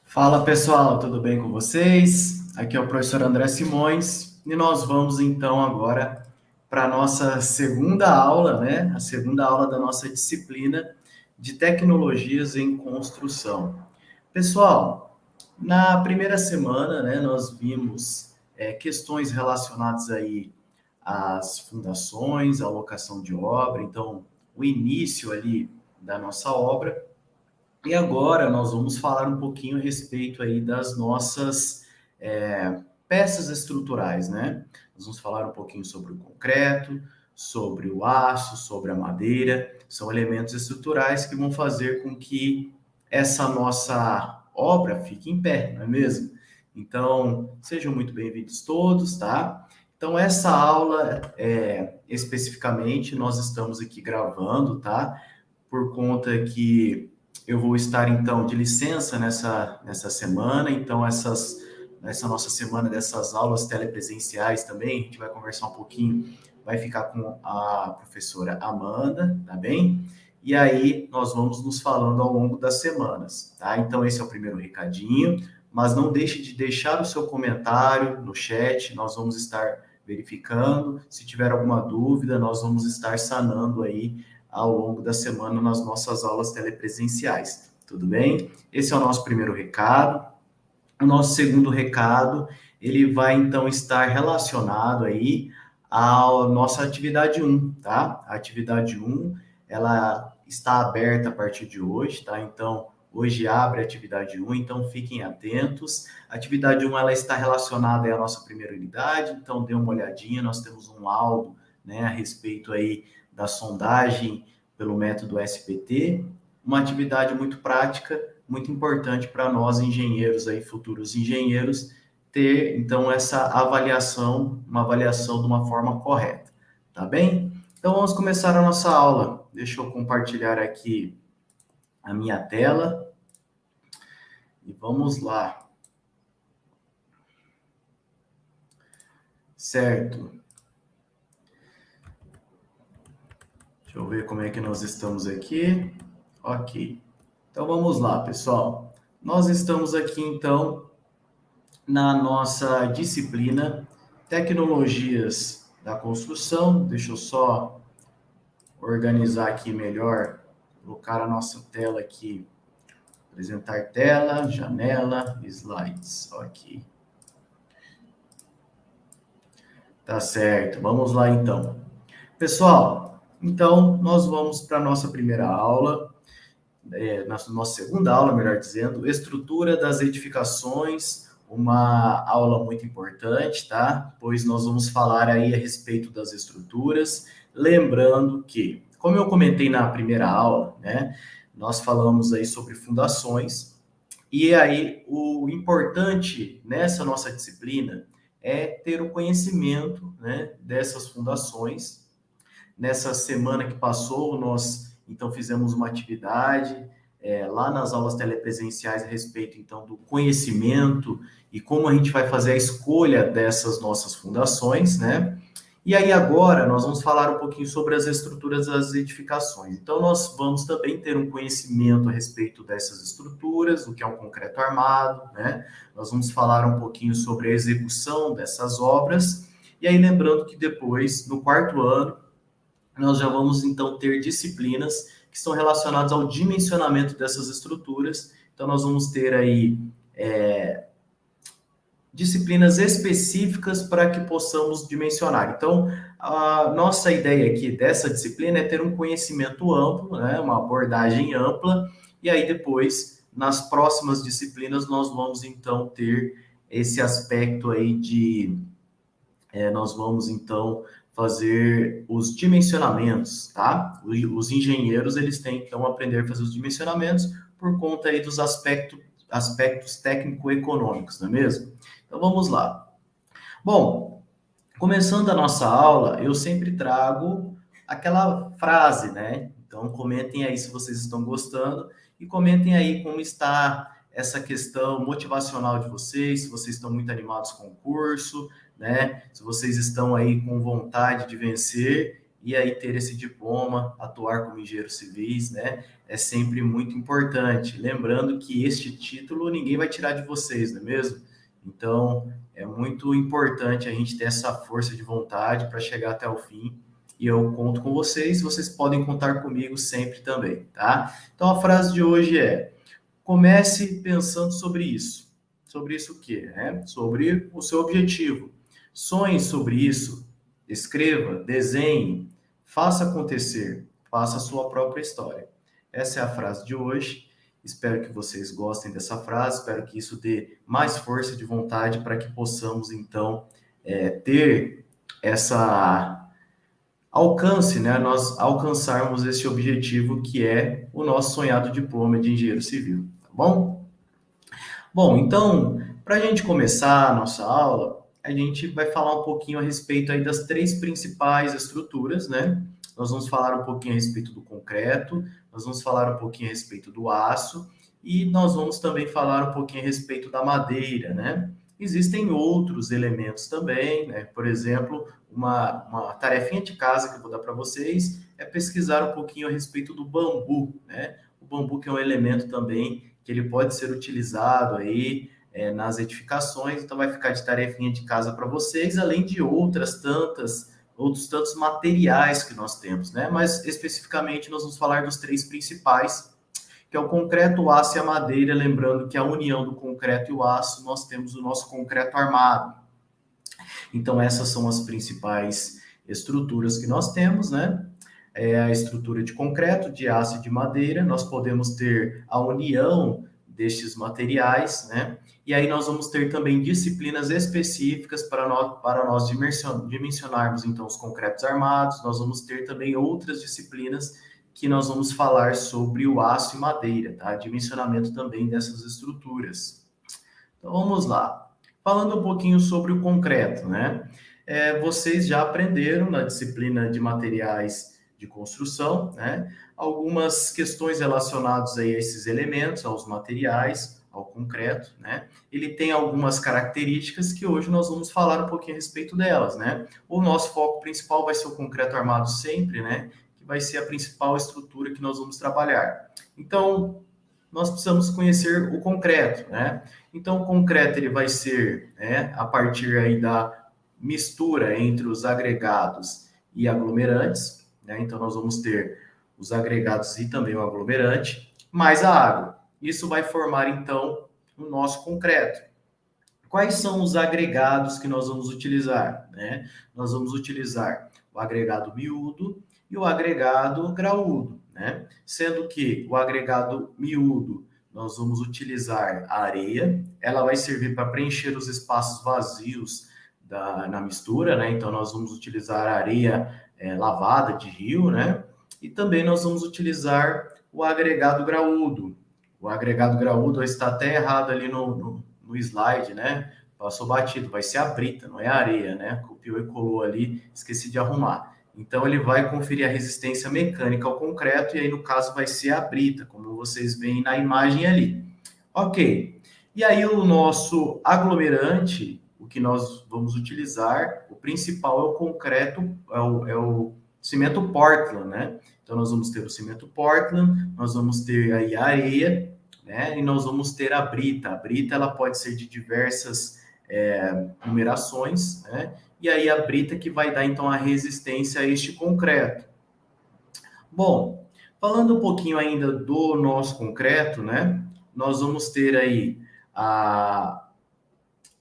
Fala pessoal, tudo bem com vocês? Aqui é o professor André Simões e nós vamos então agora para a nossa segunda aula, né? A segunda aula da nossa disciplina de tecnologias em construção. Pessoal, na primeira semana, né, nós vimos questões relacionadas aí às fundações, à locação de obra, então o início ali da nossa obra. E agora nós vamos falar um pouquinho a respeito aí das nossas peças estruturais, né? Nós vamos falar um pouquinho sobre o concreto, sobre o aço, sobre a madeira. São elementos estruturais que vão fazer com que essa nossa obra fique em pé, não é mesmo? Então, sejam muito bem-vindos todos, tá? Então, essa aula, especificamente, nós estamos aqui gravando, tá? Por conta que eu vou estar, então, de licença nessa semana, então essa nossa semana dessas aulas telepresenciais também, a gente vai conversar um pouquinho, vai ficar com a professora Amanda, tá bem? E aí nós vamos nos falando ao longo das semanas, tá? Então esse é o primeiro recadinho, mas não deixe de deixar o seu comentário no chat, nós vamos estar verificando, se tiver alguma dúvida, nós vamos estar sanando aí ao longo da semana nas nossas aulas telepresenciais. Tudo bem? Esse é o nosso primeiro recado. O nosso segundo recado, ele vai então estar relacionado aí à nossa atividade um, tá? A atividade um, ela está aberta a partir de hoje, tá? Então, hoje abre a atividade um, então fiquem atentos. A atividade um, ela está relacionada à nossa primeira unidade, então dê uma olhadinha, nós temos um laudo, né, a respeito aí da sondagem pelo método SPT, uma atividade muito prática, muito importante para nós engenheiros aí, futuros engenheiros, ter então essa avaliação, uma avaliação de uma forma correta, tá bem? Então vamos começar a nossa aula. Deixa eu compartilhar aqui a minha tela e vamos lá. Certo. Deixa eu ver como é que nós estamos aqui. Ok. Então vamos lá, pessoal. Nós estamos aqui então na nossa disciplina Tecnologias da Construção. Deixa eu só organizar aqui melhor, colocar a nossa tela aqui, apresentar tela, janela, slides, ok. Tá certo, vamos lá então. Pessoal, então nós vamos para a nossa primeira aula, nossa segunda aula, melhor dizendo, estrutura das edificações, uma aula muito importante, tá? Pois nós vamos falar aí a respeito das estruturas, lembrando que, como eu comentei na primeira aula, né, nós falamos aí sobre fundações, e aí o importante nessa nossa disciplina é ter o conhecimento, né, dessas fundações. Nessa semana que passou, nós então fizemos uma atividade lá nas aulas telepresenciais a respeito então do conhecimento e como a gente vai fazer a escolha dessas nossas fundações, né? E aí agora nós vamos falar um pouquinho sobre as estruturas das edificações. Então nós vamos também ter um conhecimento a respeito dessas estruturas, o que é um concreto armado, né? Nós vamos falar um pouquinho sobre a execução dessas obras. E aí lembrando que depois, no quarto ano, nós já vamos então ter disciplinas que estão relacionadas ao dimensionamento dessas estruturas. Então, nós vamos ter aí disciplinas específicas para que possamos dimensionar. Então, a nossa ideia aqui dessa disciplina é ter um conhecimento amplo, né, uma abordagem ampla, e aí depois, nas próximas disciplinas, nós vamos então ter esse aspecto aí de nós vamos então fazer os dimensionamentos, tá? Os engenheiros eles têm então aprender a fazer os dimensionamentos por conta aí dos aspectos técnico-econômicos, não é mesmo? Então vamos lá. Bom, começando a nossa aula, eu sempre trago aquela frase, né? Então comentem aí se vocês estão gostando e comentem aí como está essa questão motivacional de vocês, se vocês estão muito animados com o curso, né? Se vocês estão aí com vontade de vencer e aí ter esse diploma, atuar como engenheiros civis, né, é sempre muito importante. Lembrando que este título ninguém vai tirar de vocês, não é mesmo? Então, é muito importante a gente ter essa força de vontade para chegar até o fim. E eu conto com vocês, vocês podem contar comigo sempre também, tá? Então, a frase de hoje é: comece pensando sobre isso. Sobre isso o quê? Né? Sobre o seu objetivo. Sonhe sobre isso, escreva, desenhe, faça acontecer, faça a sua própria história. Essa é a frase de hoje. Espero que vocês gostem dessa frase, espero que isso dê mais força de vontade para que possamos, então, ter essa alcance, né? Nós alcançarmos esse objetivo que é o nosso sonhado diploma de engenheiro civil, tá bom? Bom, então, para a gente começar a nossa aula, a gente vai falar um pouquinho a respeito aí das três principais estruturas, né? Nós vamos falar um pouquinho a respeito do concreto, nós vamos falar um pouquinho a respeito do aço e nós vamos também falar um pouquinho a respeito da madeira, né? Existem outros elementos também, né? Por exemplo, uma tarefinha de casa que eu vou dar para vocês é pesquisar um pouquinho a respeito do bambu, né? O bambu que é um elemento também que ele pode ser utilizado aí nas edificações, então vai ficar de tarefinha de casa para vocês, além de outros tantos materiais que nós temos, né? Mas especificamente nós vamos falar dos três principais, que é o concreto, o aço e a madeira, lembrando que a união do concreto e o aço, nós temos o nosso concreto armado. Então essas são as principais estruturas que nós temos, né? É a estrutura de concreto, de aço e de madeira. Nós podemos ter a união destes materiais, né? E aí nós vamos ter também disciplinas específicas para nós dimensionarmos, então, os concretos armados. Nós vamos ter também outras disciplinas que nós vamos falar sobre o aço e madeira, tá? Dimensionamento também dessas estruturas. Então, vamos lá. Falando um pouquinho sobre o concreto, né? Vocês já aprenderam na disciplina de materiais de construção, né? Algumas questões relacionadas aí a esses elementos, aos materiais, ao concreto, né? Ele tem algumas características que hoje nós vamos falar um pouquinho a respeito delas, né? O nosso foco principal vai ser o concreto armado sempre, né? Que vai ser a principal estrutura que nós vamos trabalhar. Então, nós precisamos conhecer o concreto, né? Então, o concreto ele vai ser, né, a partir aí da mistura entre os agregados e aglomerantes, né? Então, nós vamos ter os agregados e também o aglomerante, mais a água. Isso vai formar, então, o nosso concreto. Quais são os agregados que nós vamos utilizar, né? Nós vamos utilizar o agregado miúdo e o agregado graúdo, né? Sendo que o agregado miúdo nós vamos utilizar a areia, ela vai servir para preencher os espaços vazios na mistura, né? Então nós vamos utilizar a areia lavada de rio, né? E também nós vamos utilizar o agregado graúdo. O agregado graúdo está até errado ali no slide, né? Passou batido, vai ser a brita, não é a areia, né? Copiou e colou ali, esqueci de arrumar. Então ele vai conferir a resistência mecânica ao concreto e aí no caso vai ser a brita, como vocês veem na imagem ali. Ok. E aí o nosso aglomerante, o que nós vamos utilizar, o principal é o concreto, é o cimento Portland, né? Então nós vamos ter o cimento Portland, nós vamos ter aí a areia, né? E nós vamos ter a brita. A brita ela pode ser de diversas numerações, né? E aí a brita que vai dar então a resistência a este concreto. Bom, falando um pouquinho ainda do nosso concreto, né? Nós vamos ter aí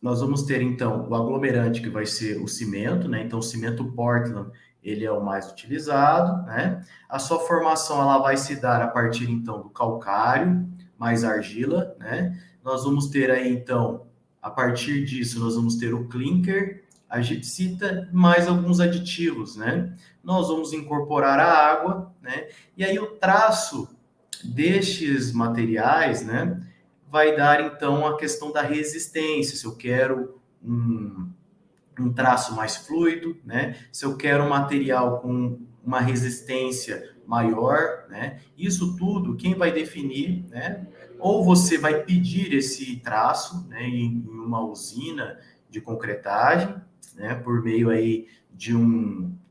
nós vamos ter então o aglomerante que vai ser o cimento, né? Então o cimento Portland ele é o mais utilizado, né? A sua formação ela vai se dar a partir então do calcário mais argila, né? Nós vamos ter aí então a partir disso nós vamos ter o clinker, a gipsita, mais alguns aditivos, né? Nós vamos incorporar a água, né? E aí o traço destes materiais, né? Vai dar então a questão da resistência, se eu quero um traço mais fluido, né? Se eu quero um material com uma resistência maior, né? Isso tudo, quem vai definir, né? Ou você vai pedir esse traço, né, em uma usina de concretagem, né, por meio aí de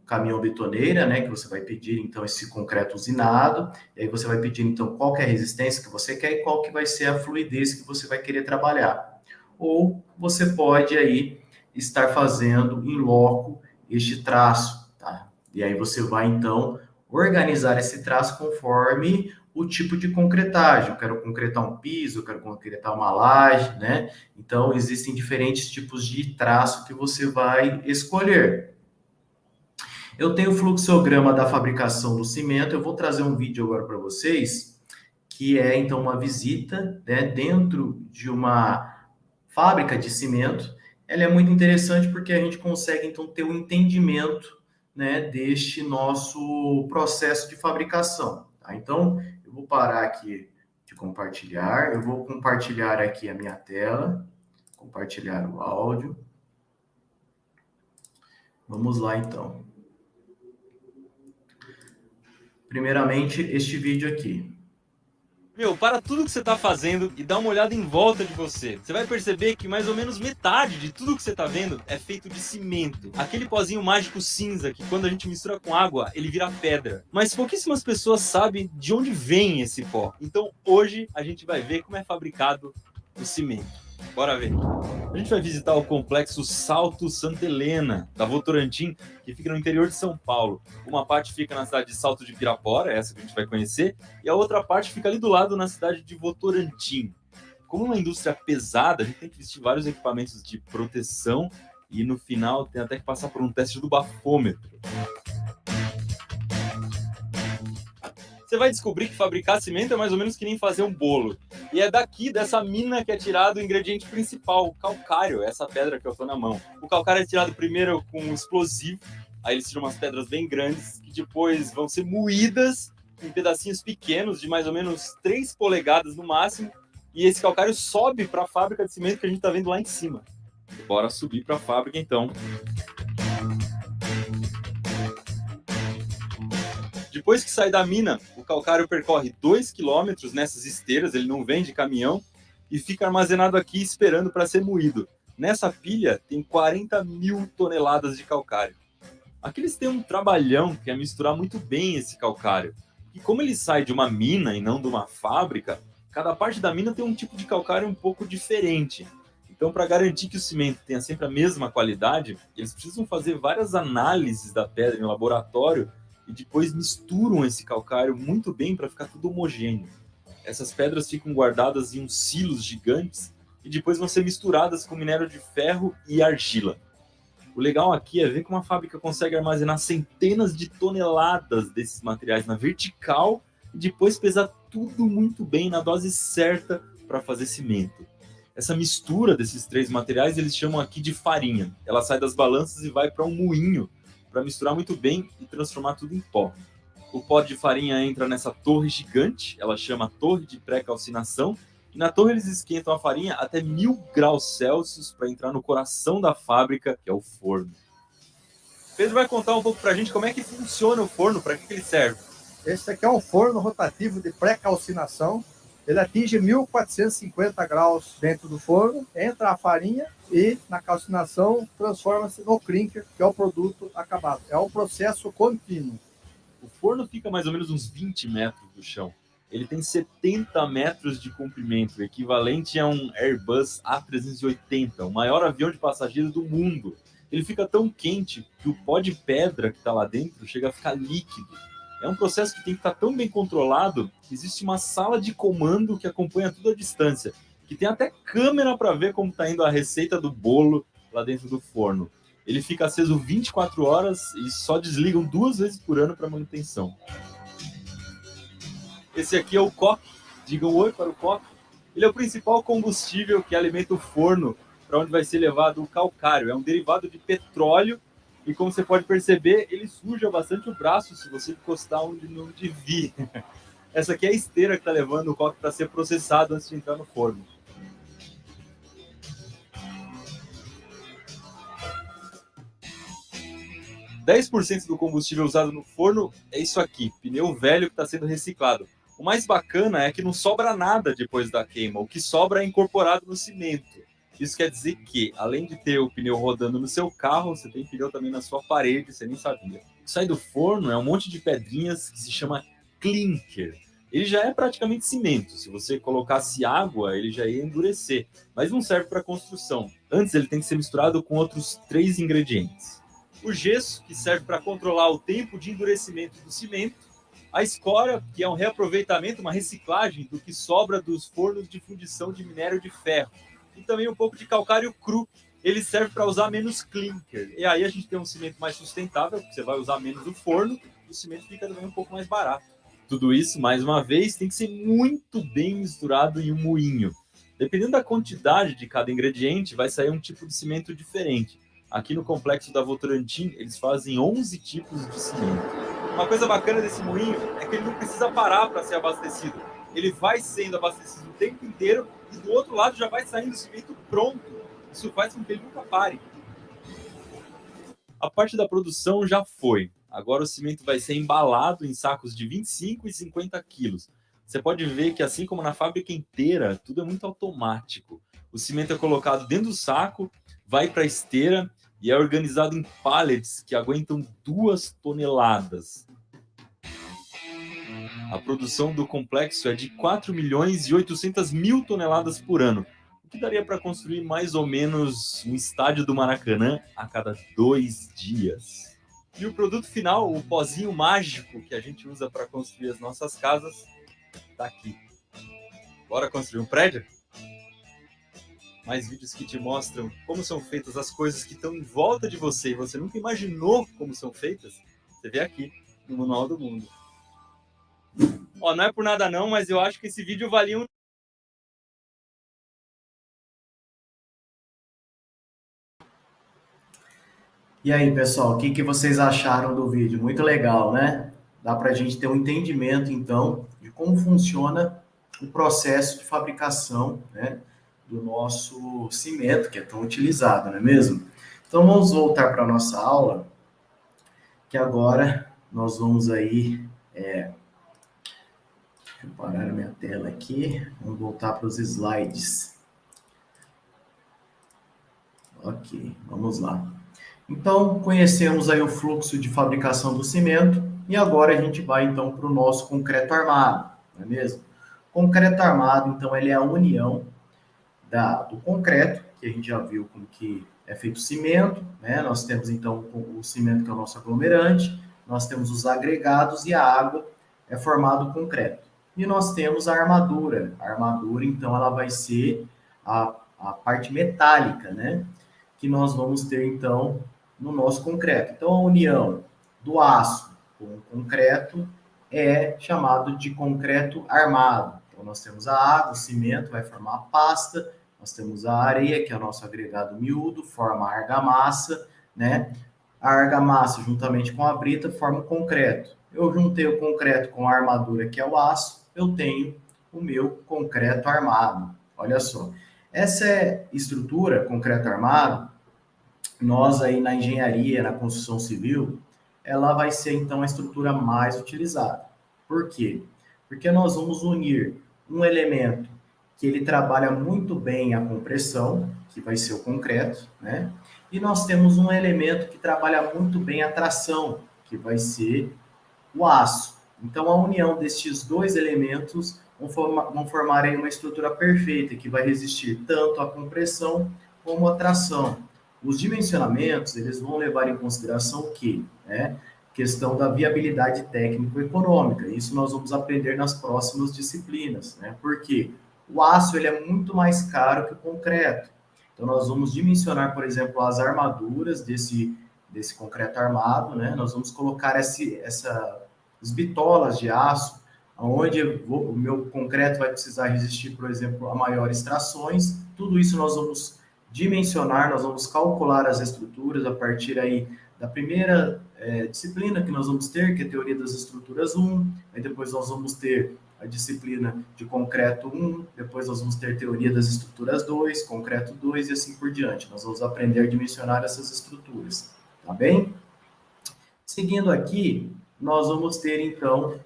caminhão betoneira, né, que você vai pedir, então, esse concreto usinado, e aí você vai pedir, então, qual que é a resistência que você quer e qual que vai ser a fluidez que você vai querer trabalhar. Ou você pode aí estar fazendo em loco este traço, tá? E aí você vai, então, organizar esse traço conforme o tipo de concretagem. Eu quero concretar um piso, eu quero concretar uma laje, né? Então, existem diferentes tipos de traço que você vai escolher. Eu tenho o fluxograma da fabricação do cimento. Eu vou trazer um vídeo agora para vocês, que é então uma visita, né, dentro de uma fábrica de cimento. Ela é muito interessante porque a gente consegue então ter um entendimento, né, deste nosso processo de fabricação. Tá? Então, eu vou parar aqui de compartilhar. Eu vou compartilhar aqui a minha tela, compartilhar o áudio. Vamos lá então. Primeiramente, este vídeo aqui. Meu, para tudo que você tá fazendo e dá uma olhada em volta de você. Você vai perceber que mais ou menos metade de tudo que você tá vendo é feito de cimento. Aquele pozinho mágico cinza que quando a gente mistura com água, ele vira pedra. Mas pouquíssimas pessoas sabem de onde vem esse pó. Então hoje a gente vai ver como é fabricado o cimento. Bora ver. A gente vai visitar o complexo Salto Santa Helena, da Votorantim, que fica no interior de São Paulo. Uma parte fica na cidade de Salto de Pirapora, essa que a gente vai conhecer, e a outra parte fica ali do lado, na cidade de Votorantim. Como uma indústria pesada, a gente tem que vestir vários equipamentos de proteção e no final tem até que passar por um teste do bafômetro. Você vai descobrir que fabricar cimento é mais ou menos que nem fazer um bolo. E é daqui, dessa mina, que é tirado o ingrediente principal, o calcário, essa pedra que eu tô na mão. O calcário é tirado primeiro com um explosivo, aí eles tiram umas pedras bem grandes, que depois vão ser moídas em pedacinhos pequenos, de mais ou menos 3 polegadas no máximo, e esse calcário sobe para a fábrica de cimento que a gente tá vendo lá em cima. Bora subir para a fábrica então. Depois que sai da mina, o calcário percorre 2 km nessas esteiras, ele não vem de caminhão, e fica armazenado aqui esperando para ser moído. Nessa pilha tem 40 mil toneladas de calcário. Aqui eles têm um trabalhão que é misturar muito bem esse calcário. E como ele sai de uma mina e não de uma fábrica, cada parte da mina tem um tipo de calcário um pouco diferente. Então, para garantir que o cimento tenha sempre a mesma qualidade, eles precisam fazer várias análises da pedra em laboratório e depois misturam esse calcário muito bem para ficar tudo homogêneo. Essas pedras ficam guardadas em uns silos gigantes e depois vão ser misturadas com minério de ferro e argila. O legal aqui é ver como a fábrica consegue armazenar centenas de toneladas desses materiais na vertical e depois pesar tudo muito bem na dose certa para fazer cimento. Essa mistura desses 3 materiais eles chamam aqui de farinha. Ela sai das balanças e vai para um moinho para misturar muito bem e transformar tudo em pó. O pó de farinha entra nessa torre gigante, ela chama torre de pré-calcinação, e na torre eles esquentam a farinha até 1000 graus Celsius para entrar no coração da fábrica, que é o forno. Pedro vai contar um pouco para a gente como é que funciona o forno, para que ele serve. Esse aqui é um forno rotativo de pré-calcinação. Ele atinge 1450 graus dentro do forno, entra a farinha e na calcinação transforma-se no clinker, que é o produto acabado. É um processo contínuo. O forno fica mais ou menos uns 20 metros do chão. Ele tem 70 metros de comprimento, equivalente a um Airbus A380, o maior avião de passageiros do mundo. Ele fica tão quente que o pó de pedra que está lá dentro chega a ficar líquido. É um processo que tem que estar tão bem controlado que existe uma sala de comando que acompanha tudo à distância, que tem até câmera para ver como está indo a receita do bolo lá dentro do forno. Ele fica aceso 24 horas e só desligam 2 vezes por ano para manutenção. Esse aqui é o coque. Digam oi para o coque. Ele é o principal combustível que alimenta o forno para onde vai ser levado o calcário. É um derivado de petróleo e, como você pode perceber, ele suja bastante o braço se você encostar onde não devia. Essa aqui é a esteira que está levando o coque para ser processado antes de entrar no forno. %10 do combustível usado no forno é isso aqui, pneu velho que está sendo reciclado. O mais bacana é que não sobra nada depois da queima, o que sobra é incorporado no cimento. Isso quer dizer que, além de ter o pneu rodando no seu carro, você tem pneu também na sua parede, você nem sabia. que sai do forno é um monte de pedrinhas que se chama clinker. Ele já é praticamente cimento. Se você colocasse água, ele já ia endurecer. Mas não serve para construção. Antes, ele tem que ser misturado com outros 3 ingredientes. O gesso, que serve para controlar o tempo de endurecimento do cimento. A escora, que é um reaproveitamento, uma reciclagem do que sobra dos fornos de fundição de minério de ferro. E também um pouco de calcário cru. Ele serve para usar menos clinker. E aí a gente tem um cimento mais sustentável, porque você vai usar menos o forno, e o cimento fica também um pouco mais barato. Tudo isso, mais uma vez, tem que ser muito bem misturado em um moinho. Dependendo da quantidade de cada ingrediente, vai sair um tipo de cimento diferente. Aqui no complexo da Votorantim, eles fazem 11 tipos de cimento. Uma coisa bacana desse moinho é que ele não precisa parar para ser abastecido. Ele vai sendo abastecido o tempo inteiro e do outro lado já vai saindo cimento pronto. Isso faz com que ele nunca pare. A parte da produção já foi. Agora o cimento vai ser embalado em sacos de 25 e 50 quilos. Você pode ver que, assim como na fábrica inteira, tudo é muito automático. O cimento é colocado dentro do saco, vai para a esteira e é organizado em pallets que aguentam 2 toneladas. A produção do complexo é de 4 milhões e 800 mil toneladas por ano, o que daria para construir mais ou menos um estádio do Maracanã a cada 2 dias. E o produto final, o pozinho mágico que a gente usa para construir as nossas casas, está aqui. Bora construir um prédio? Mais vídeos que te mostram como são feitas as coisas que estão em volta de você e você nunca imaginou como são feitas, você vê aqui no Manual do Mundo. Ó, não é por nada não, mas eu acho que esse vídeo valia um... E aí, pessoal, o que vocês acharam do vídeo? Muito legal, né? Dá para a gente ter um entendimento, então, de como funciona o processo de fabricação, né, do nosso cimento, que é tão utilizado, não é mesmo? Então, vamos voltar para a nossa aula, que agora nós vamos aí... Deixa eu parar a minha tela aqui. Vamos voltar para os slides. Ok, vamos lá. Então, conhecemos aí o fluxo de fabricação do cimento e agora a gente vai, então, para o nosso concreto armado, não é mesmo? Concreto armado, então, ele é a união do concreto, que a gente já viu como que é feito o cimento, né? Nós temos, então, o cimento, que é o nosso aglomerante, nós temos os agregados e a água é formado o concreto. E nós temos a armadura. A armadura, então, ela vai ser a parte metálica, né? Que nós vamos ter, então, no nosso concreto. Então, a união do aço com o concreto é chamado de concreto armado. Então, nós temos a água, o cimento vai formar a pasta, nós temos a areia, que é o nosso agregado miúdo, forma a argamassa, né? A argamassa, juntamente com a brita, forma o concreto. Eu juntei o concreto com a armadura, que é o aço, eu tenho o meu concreto armado. Olha só. Essa estrutura, concreto armado, nós aí na engenharia, na construção civil, ela vai ser então a estrutura mais utilizada. Por quê? Porque nós vamos unir um elemento que ele trabalha muito bem a compressão, que vai ser o concreto, né? E nós temos um elemento que trabalha muito bem a tração, que vai ser o aço. Então, a união destes 2 elementos vão formar aí uma estrutura perfeita, que vai resistir tanto à compressão como à tração. Os dimensionamentos, eles vão levar em consideração o quê? Questão da viabilidade técnico-econômica. Isso nós vamos aprender nas próximas disciplinas, né? Porque o aço, ele é muito mais caro que o concreto. Então, nós vamos dimensionar, por exemplo, as armaduras desse concreto armado, né? Nós vamos colocar as bitolas de aço, onde o meu concreto vai precisar resistir, por exemplo, a maiores trações. Tudo isso nós vamos dimensionar, nós vamos calcular as estruturas a partir aí da primeira disciplina que nós vamos ter, que é a teoria das estruturas 1, aí depois nós vamos ter a disciplina de concreto 1, depois nós vamos ter teoria das estruturas 2, concreto 2 e assim por diante. Nós vamos aprender a dimensionar essas estruturas, tá bem? Seguindo aqui, nós vamos ter então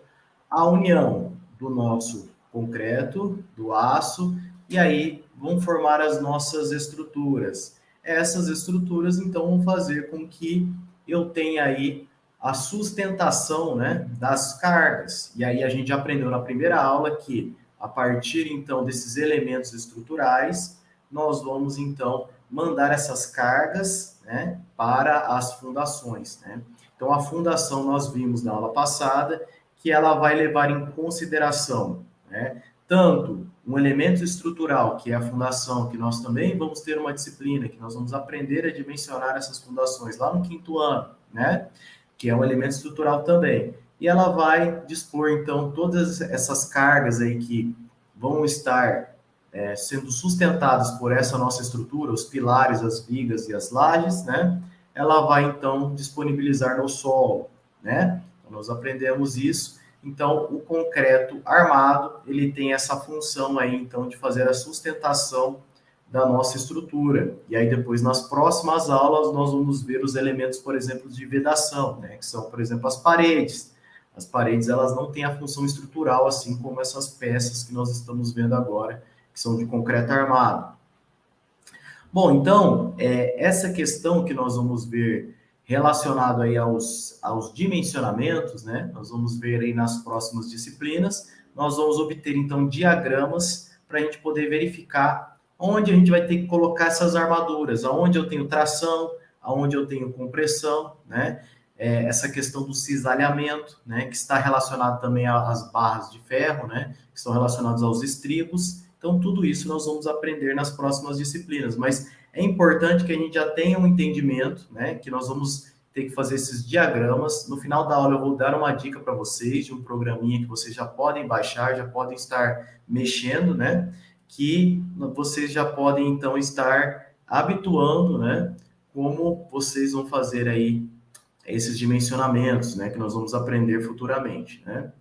a união do nosso concreto, do aço, e aí vão formar as nossas estruturas. Essas estruturas, então, vão fazer com que eu tenha aí a sustentação, né, das cargas. E aí a gente aprendeu na primeira aula que, a partir, então, desses elementos estruturais, nós vamos, então, mandar essas cargas, né, para as fundações, né? Então, a fundação, nós vimos na aula passada, que ela vai levar em consideração, né, tanto um elemento estrutural, que é a fundação, que nós também vamos ter uma disciplina, que nós vamos aprender a dimensionar essas fundações lá no 5º ano, né? Que é um elemento estrutural também. E ela vai dispor, então, todas essas cargas aí que vão estar sendo sustentadas por essa nossa estrutura, os pilares, as vigas e as lajes, né? Ela vai, então, disponibilizar no solo, né? Então, nós aprendemos isso. Então, o concreto armado, ele tem essa função aí, então, de fazer a sustentação da nossa estrutura. E aí, depois, nas próximas aulas, nós vamos ver os elementos, por exemplo, de vedação, né? Que são, por exemplo, as paredes. As paredes, elas não têm a função estrutural, assim como essas peças que nós estamos vendo agora, que são de concreto armado. Bom, então, essa questão que nós vamos ver relacionado aí aos dimensionamentos, né? Nós vamos ver aí nas próximas disciplinas. Nós vamos obter, então, diagramas para a gente poder verificar onde a gente vai ter que colocar essas armaduras, aonde eu tenho tração, aonde eu tenho compressão, né? Essa questão do cisalhamento, né? Que está relacionado também às barras de ferro, né? Que estão relacionadas aos estribos. Então, tudo isso nós vamos aprender nas próximas disciplinas, mas é importante que a gente já tenha um entendimento, né, que nós vamos ter que fazer esses diagramas. No final da aula eu vou dar uma dica para vocês de um programinha que vocês já podem baixar, já podem estar mexendo, né, que vocês já podem, então, estar habituando, né, como vocês vão fazer aí esses dimensionamentos, né, que nós vamos aprender futuramente, né.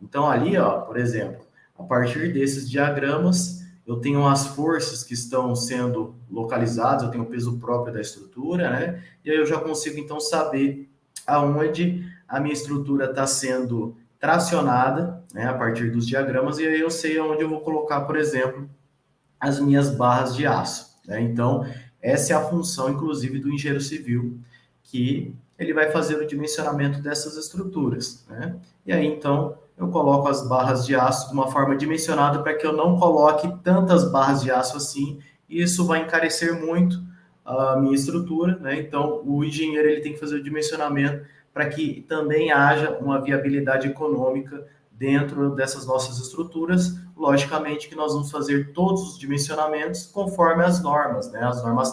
Então, ali, ó, por exemplo, a partir desses diagramas, eu tenho as forças que estão sendo localizadas, eu tenho o peso próprio da estrutura, né? E aí eu já consigo, então, saber aonde a minha estrutura está sendo tracionada, né? A partir dos diagramas, e aí eu sei aonde eu vou colocar, por exemplo, as minhas barras de aço, né? Então, essa é a função, inclusive, do engenheiro civil, que ele vai fazer o dimensionamento dessas estruturas, né? E aí, então, eu coloco as barras de aço de uma forma dimensionada para que eu não coloque tantas barras de aço assim, e isso vai encarecer muito a minha estrutura, né? Então, o engenheiro ele tem que fazer o dimensionamento para que também haja uma viabilidade econômica dentro dessas nossas estruturas. Logicamente que nós vamos fazer todos os dimensionamentos conforme as normas, né? As normas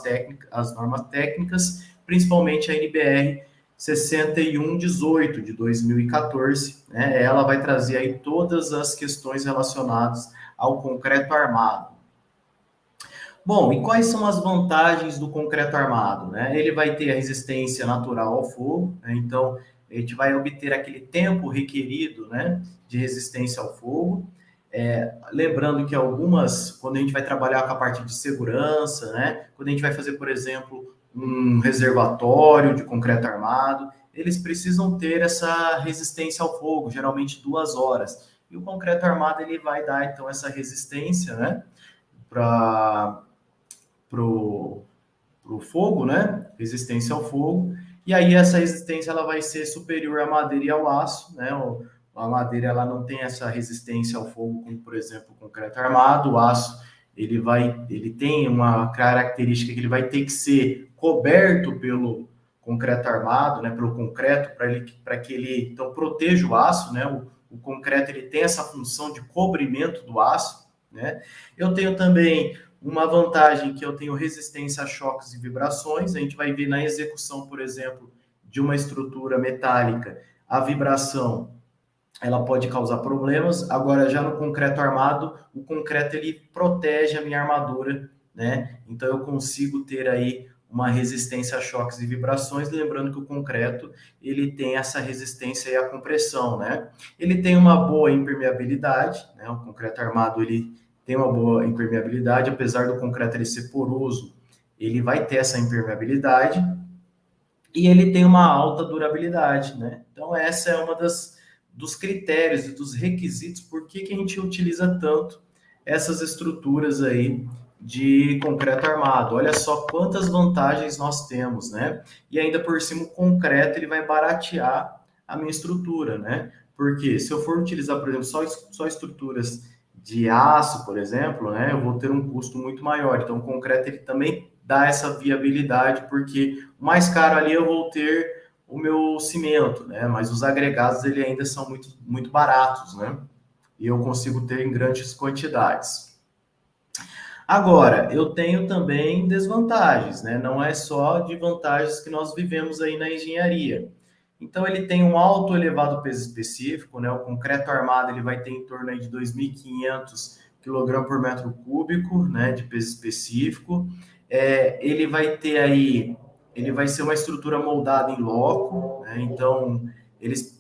técnicas, principalmente a NBR 6118 de 2014, né? Ela vai trazer aí todas as questões relacionadas ao concreto armado. Bom, e quais são as vantagens do concreto armado, né? Ele vai ter a resistência natural ao fogo, né? Então a gente vai obter aquele tempo requerido, né, de resistência ao fogo. Lembrando que quando a gente vai trabalhar com a parte de segurança, né, quando a gente vai fazer, por exemplo, um reservatório de concreto armado, eles precisam ter essa resistência ao fogo, geralmente 2 horas. E o concreto armado ele vai dar, então, essa resistência, né, para o fogo, né, resistência ao fogo. E aí essa resistência ela vai ser superior à madeira e ao aço, né? A madeira ela não tem essa resistência ao fogo, como, por exemplo, o concreto armado. O aço ele tem uma característica que ele vai ter que ser coberto pelo concreto armado, né, pelo concreto, para que ele então proteja o aço, né? O concreto ele tem essa função de cobrimento do aço, né? Eu tenho também uma vantagem que eu tenho resistência a choques e vibrações. A gente vai ver na execução, por exemplo, de uma estrutura metálica, a vibração ela pode causar problemas. Agora, já no concreto armado, o concreto ele protege a minha armadura, né? Então eu consigo ter aí uma resistência a choques e vibrações, lembrando que o concreto ele tem essa resistência à compressão, né? Ele tem uma boa impermeabilidade, né? O concreto armado ele tem uma boa impermeabilidade, apesar do concreto ele ser poroso, ele vai ter essa impermeabilidade e ele tem uma alta durabilidade, né? Então essa é uma dos critérios e dos requisitos por que a gente utiliza tanto essas estruturas aí de concreto armado. Olha só quantas vantagens nós temos, né? E ainda por cima o concreto ele vai baratear a minha estrutura, né? Porque se eu for utilizar, por exemplo, só estruturas de aço, por exemplo, né, eu vou ter um custo muito maior. Então, o concreto ele também dá essa viabilidade, porque o mais caro ali eu vou ter o meu cimento, né? Mas os agregados ele ainda são muito baratos, né? E eu consigo ter em grandes quantidades. Agora, eu tenho também desvantagens, né? Não é só de vantagens que nós vivemos aí na engenharia. Então, ele tem um alto elevado peso específico, né? O concreto armado ele vai ter em torno aí de 2.500 kg por metro cúbico, né? De peso específico. Ele vai ter aí, ele vai ser uma estrutura moldada em loco, né? Então,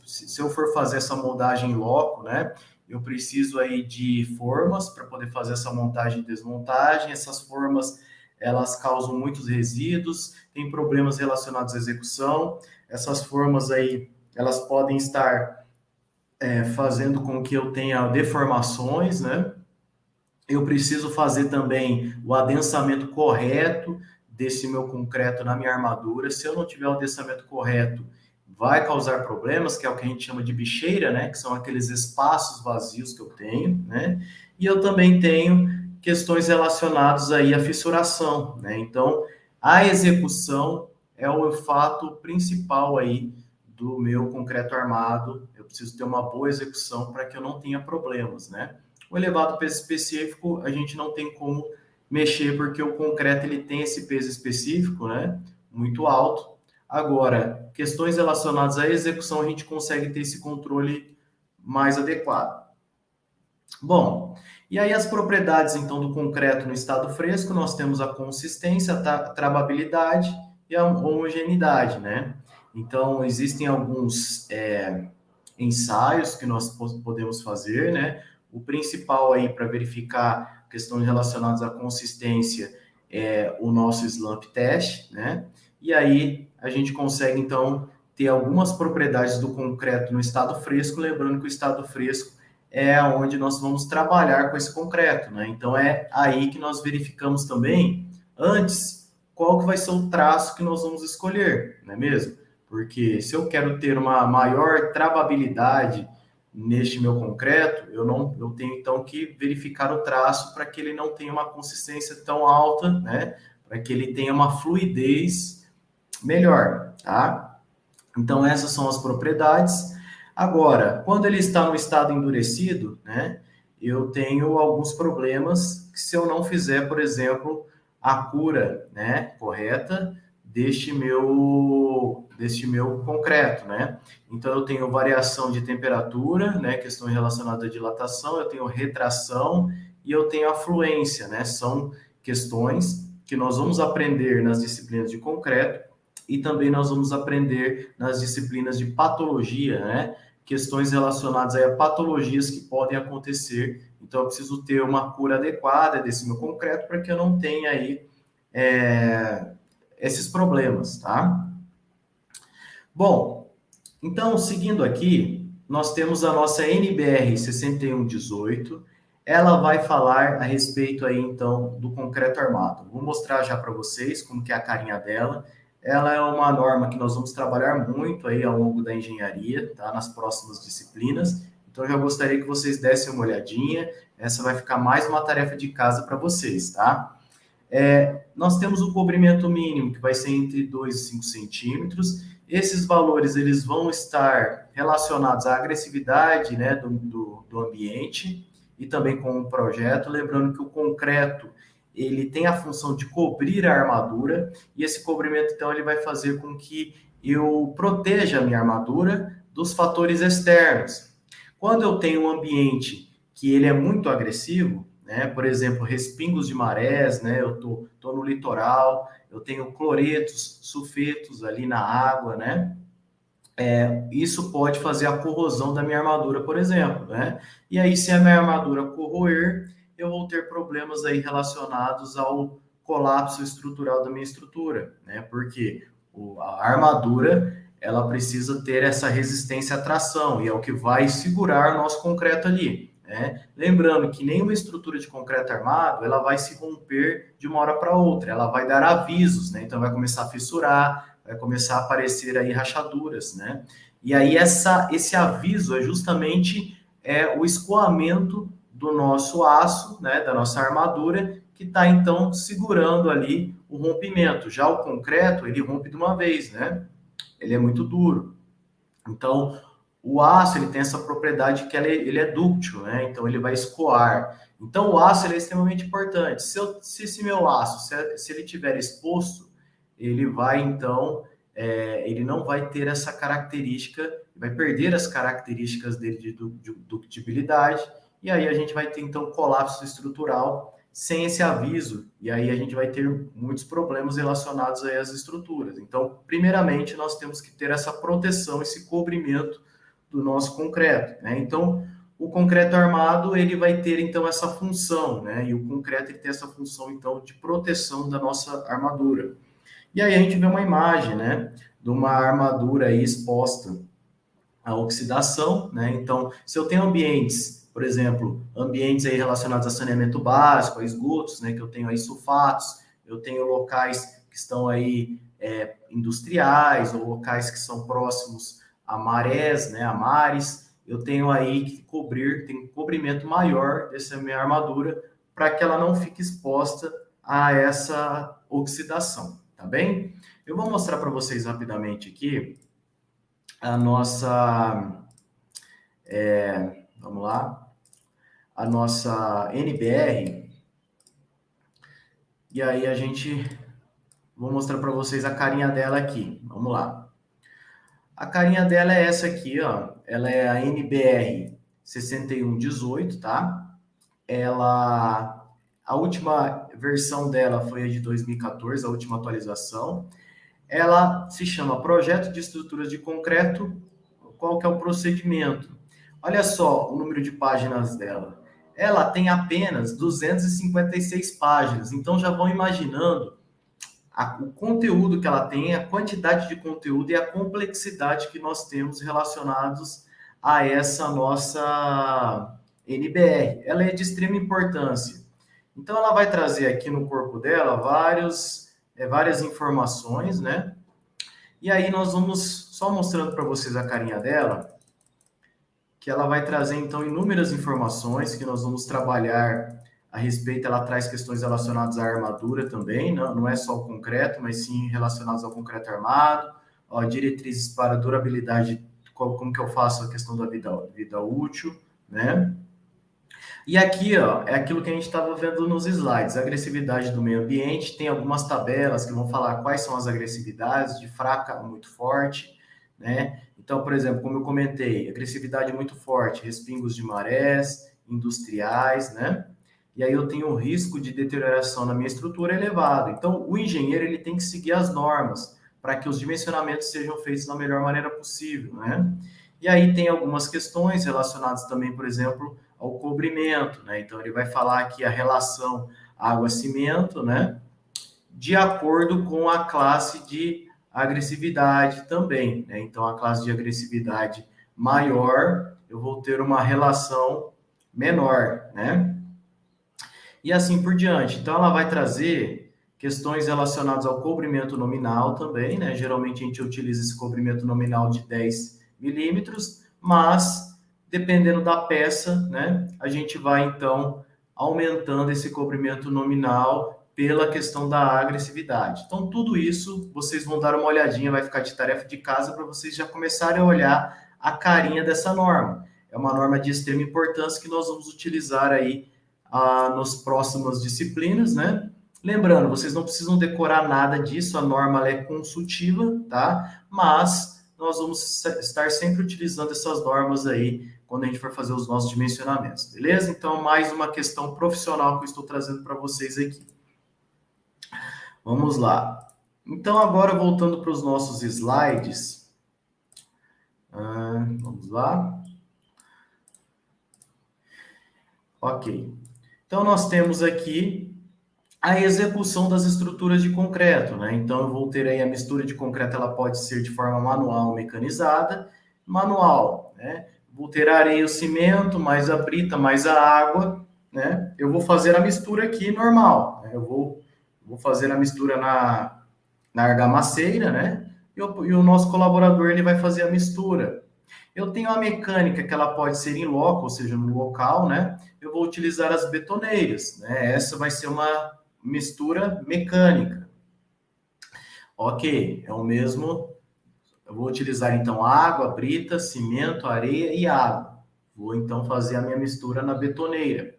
se eu for fazer essa moldagem em loco, né? Eu preciso aí de formas para poder fazer essa montagem e desmontagem. Essas formas, elas causam muitos resíduos, tem problemas relacionados à execução. Essas formas aí, elas podem estar fazendo com que eu tenha deformações, né? Eu preciso fazer também o adensamento correto desse meu concreto na minha armadura. Se eu não tiver o adensamento correto, vai causar problemas, que é o que a gente chama de bicheira, né? Que são aqueles espaços vazios que eu tenho, né? E eu também tenho questões relacionadas aí à fissuração, né? Então, a execução é o fato principal aí do meu concreto armado. Eu preciso ter uma boa execução para que eu não tenha problemas, né? O elevado peso específico, a gente não tem como mexer, porque o concreto ele tem esse peso específico, né? Muito alto. Agora, questões relacionadas à execução, a gente consegue ter esse controle mais adequado. Bom, e aí as propriedades, então, do concreto no estado fresco, nós temos a consistência, a trababilidade e a homogeneidade, né? Então, existem alguns ensaios que nós podemos fazer, né? O principal aí para verificar questões relacionadas à consistência é o nosso slump test, né? E aí a gente consegue, então, ter algumas propriedades do concreto no estado fresco, lembrando que o estado fresco é onde nós vamos trabalhar com esse concreto, né? Então, é aí que nós verificamos também, antes, qual que vai ser o traço que nós vamos escolher, não é mesmo? Porque se eu quero ter uma maior travabilidade neste meu concreto, eu tenho então que verificar o traço para que ele não tenha uma consistência tão alta, né? Para que ele tenha uma fluidez melhor, tá? Então essas são as propriedades. Agora, quando ele está no estado endurecido, né? Eu tenho alguns problemas que se eu não fizer, por exemplo, a cura, né, correta deste meu concreto, né? Então eu tenho variação de temperatura, né, questão relacionada à dilatação, eu tenho retração e eu tenho afluência, né? São questões que nós vamos aprender nas disciplinas de concreto e também nós vamos aprender nas disciplinas de patologia, né? Questões relacionadas aí a patologias que podem acontecer. Então eu preciso ter uma cura adequada desse meu concreto para que eu não tenha aí esses problemas, tá? Bom, então, seguindo aqui, nós temos a nossa NBR 6118. Ela vai falar a respeito aí, então, do concreto armado. Vou mostrar já para vocês como que é a carinha dela. Ela é uma norma que nós vamos trabalhar muito aí ao longo da engenharia, tá? Nas próximas disciplinas. Então, eu já gostaria que vocês dessem uma olhadinha. Essa vai ficar mais uma tarefa de casa para vocês, tá? Nós temos o cobrimento mínimo, que vai ser entre 2 e 5 centímetros. Esses valores eles vão estar relacionados à agressividade, né, do ambiente e também com o projeto. Lembrando que o concreto ele tem a função de cobrir a armadura e esse cobrimento, então, ele vai fazer com que eu proteja a minha armadura dos fatores externos. Quando eu tenho um ambiente que ele é muito agressivo, né, por exemplo, respingos de marés, né, eu tô no litoral, eu tenho cloretos, sulfetos ali na água, né? Isso pode fazer a corrosão da minha armadura, por exemplo, né? E aí, se a minha armadura corroer, eu vou ter problemas aí relacionados ao colapso estrutural da minha estrutura, né? Porque a armadura, ela precisa ter essa resistência à tração, e é o que vai segurar o nosso concreto ali. né? Lembrando que nenhuma estrutura de concreto armado, ela vai se romper de uma hora para outra, ela vai dar avisos, né? Então vai começar a fissurar, vai começar a aparecer aí rachaduras, né? E aí esse aviso é justamente o escoamento do nosso aço, né, da nossa armadura, que está então segurando ali o rompimento. Já o concreto, ele rompe de uma vez, né? Ele é muito duro. Então, o aço ele tem essa propriedade que ele é dúctil, né? Então ele vai escoar. Então o aço ele é extremamente importante. Se esse meu aço, se ele estiver exposto, ele vai então, ele não vai ter essa característica, vai perder as características dele de ductibilidade, e aí a gente vai ter então colapso estrutural sem esse aviso, e aí a gente vai ter muitos problemas relacionados aí às estruturas. Então, primeiramente, nós temos que ter essa proteção, esse cobrimento do nosso concreto, né? Então, o concreto armado, ele vai ter, então, essa função, né? E o concreto, ele tem essa função, então, de proteção da nossa armadura. E aí a gente vê uma imagem, né? De uma armadura aí exposta à oxidação, né? Então, se eu tenho ambientes, por exemplo, ambientes aí relacionados a saneamento básico, a esgotos, né? Que eu tenho aí sulfatos, eu tenho locais que estão aí industriais, ou locais que são próximos a marés, né, a mares, eu tenho aí que cobrir, tem um cobrimento maior dessa minha armadura para que ela não fique exposta a essa oxidação, tá bem? Eu vou mostrar para vocês rapidamente aqui a nossa, vamos lá, a nossa NBR, e aí vou mostrar para vocês a carinha dela aqui, vamos lá. A carinha dela é essa aqui, ó. Ela é a NBR 6118, tá? A última versão dela foi a de 2014, a última atualização. Ela se chama Projeto de Estruturas de Concreto. Qual que é o procedimento? Olha só o número de páginas dela. Ela tem apenas 256 páginas, então já vão imaginando o conteúdo que ela tem, a quantidade de conteúdo e a complexidade que nós temos relacionados a essa nossa NBR. Ela é de extrema importância. Então, ela vai trazer aqui no corpo dela várias informações, né? E aí nós vamos só mostrando para vocês a carinha dela, que ela vai trazer, então, inúmeras informações que nós vamos trabalhar a respeito. Ela traz questões relacionadas à armadura também, não é só o concreto, mas sim relacionadas ao concreto armado, diretrizes para durabilidade, como que eu faço a questão da vida útil, né? E aqui, ó, é aquilo que a gente estava vendo nos slides, a agressividade do meio ambiente, tem algumas tabelas que vão falar quais são as agressividades, de fraca a muito forte, né? Então, por exemplo, como eu comentei, agressividade muito forte, respingos de marés, industriais, né? E aí eu tenho um risco de deterioração na minha estrutura elevado. Então, o engenheiro ele tem que seguir as normas para que os dimensionamentos sejam feitos da melhor maneira possível, né? E aí tem algumas questões relacionadas também, por exemplo, ao cobrimento, né? Então, ele vai falar aqui a relação água-cimento, né? De acordo com a classe de agressividade também, né? Então, a classe de agressividade maior, eu vou ter uma relação menor, né? E assim por diante. Então, ela vai trazer questões relacionadas ao cobrimento nominal também, né? Geralmente, a gente utiliza esse cobrimento nominal de 10 milímetros, mas, dependendo da peça, né? A gente vai, então, aumentando esse cobrimento nominal pela questão da agressividade. Então, tudo isso, vocês vão dar uma olhadinha, vai ficar de tarefa de casa para vocês já começarem a olhar a carinha dessa norma. É uma norma de extrema importância que nós vamos utilizar aí nas próximas disciplinas, né? Lembrando, vocês não precisam decorar nada disso, a norma é consultiva, tá? Mas nós vamos estar sempre utilizando essas normas aí quando a gente for fazer os nossos dimensionamentos, beleza? Então, mais uma questão profissional que eu estou trazendo para vocês aqui. Vamos lá. Então, agora voltando para os nossos slides. Vamos lá. Ok. Então, nós temos aqui a execução das estruturas de concreto, né? Então, eu vou ter aí a mistura de concreto, ela pode ser de forma manual ou mecanizada. Manual, né? vou ter a areia, o cimento, mais a brita, mais a água, né? Eu vou fazer a mistura aqui normal, né? Eu vou fazer a mistura na argamaceira, né? E o nosso colaborador, ele vai fazer a mistura. Eu tenho a mecânica que ela pode ser em loco, ou seja, no local, né? Eu vou utilizar as betoneiras, né? Essa vai ser uma mistura mecânica. Ok, é o mesmo. Eu vou utilizar então água, brita, cimento, areia e água. Vou então fazer a minha mistura na betoneira.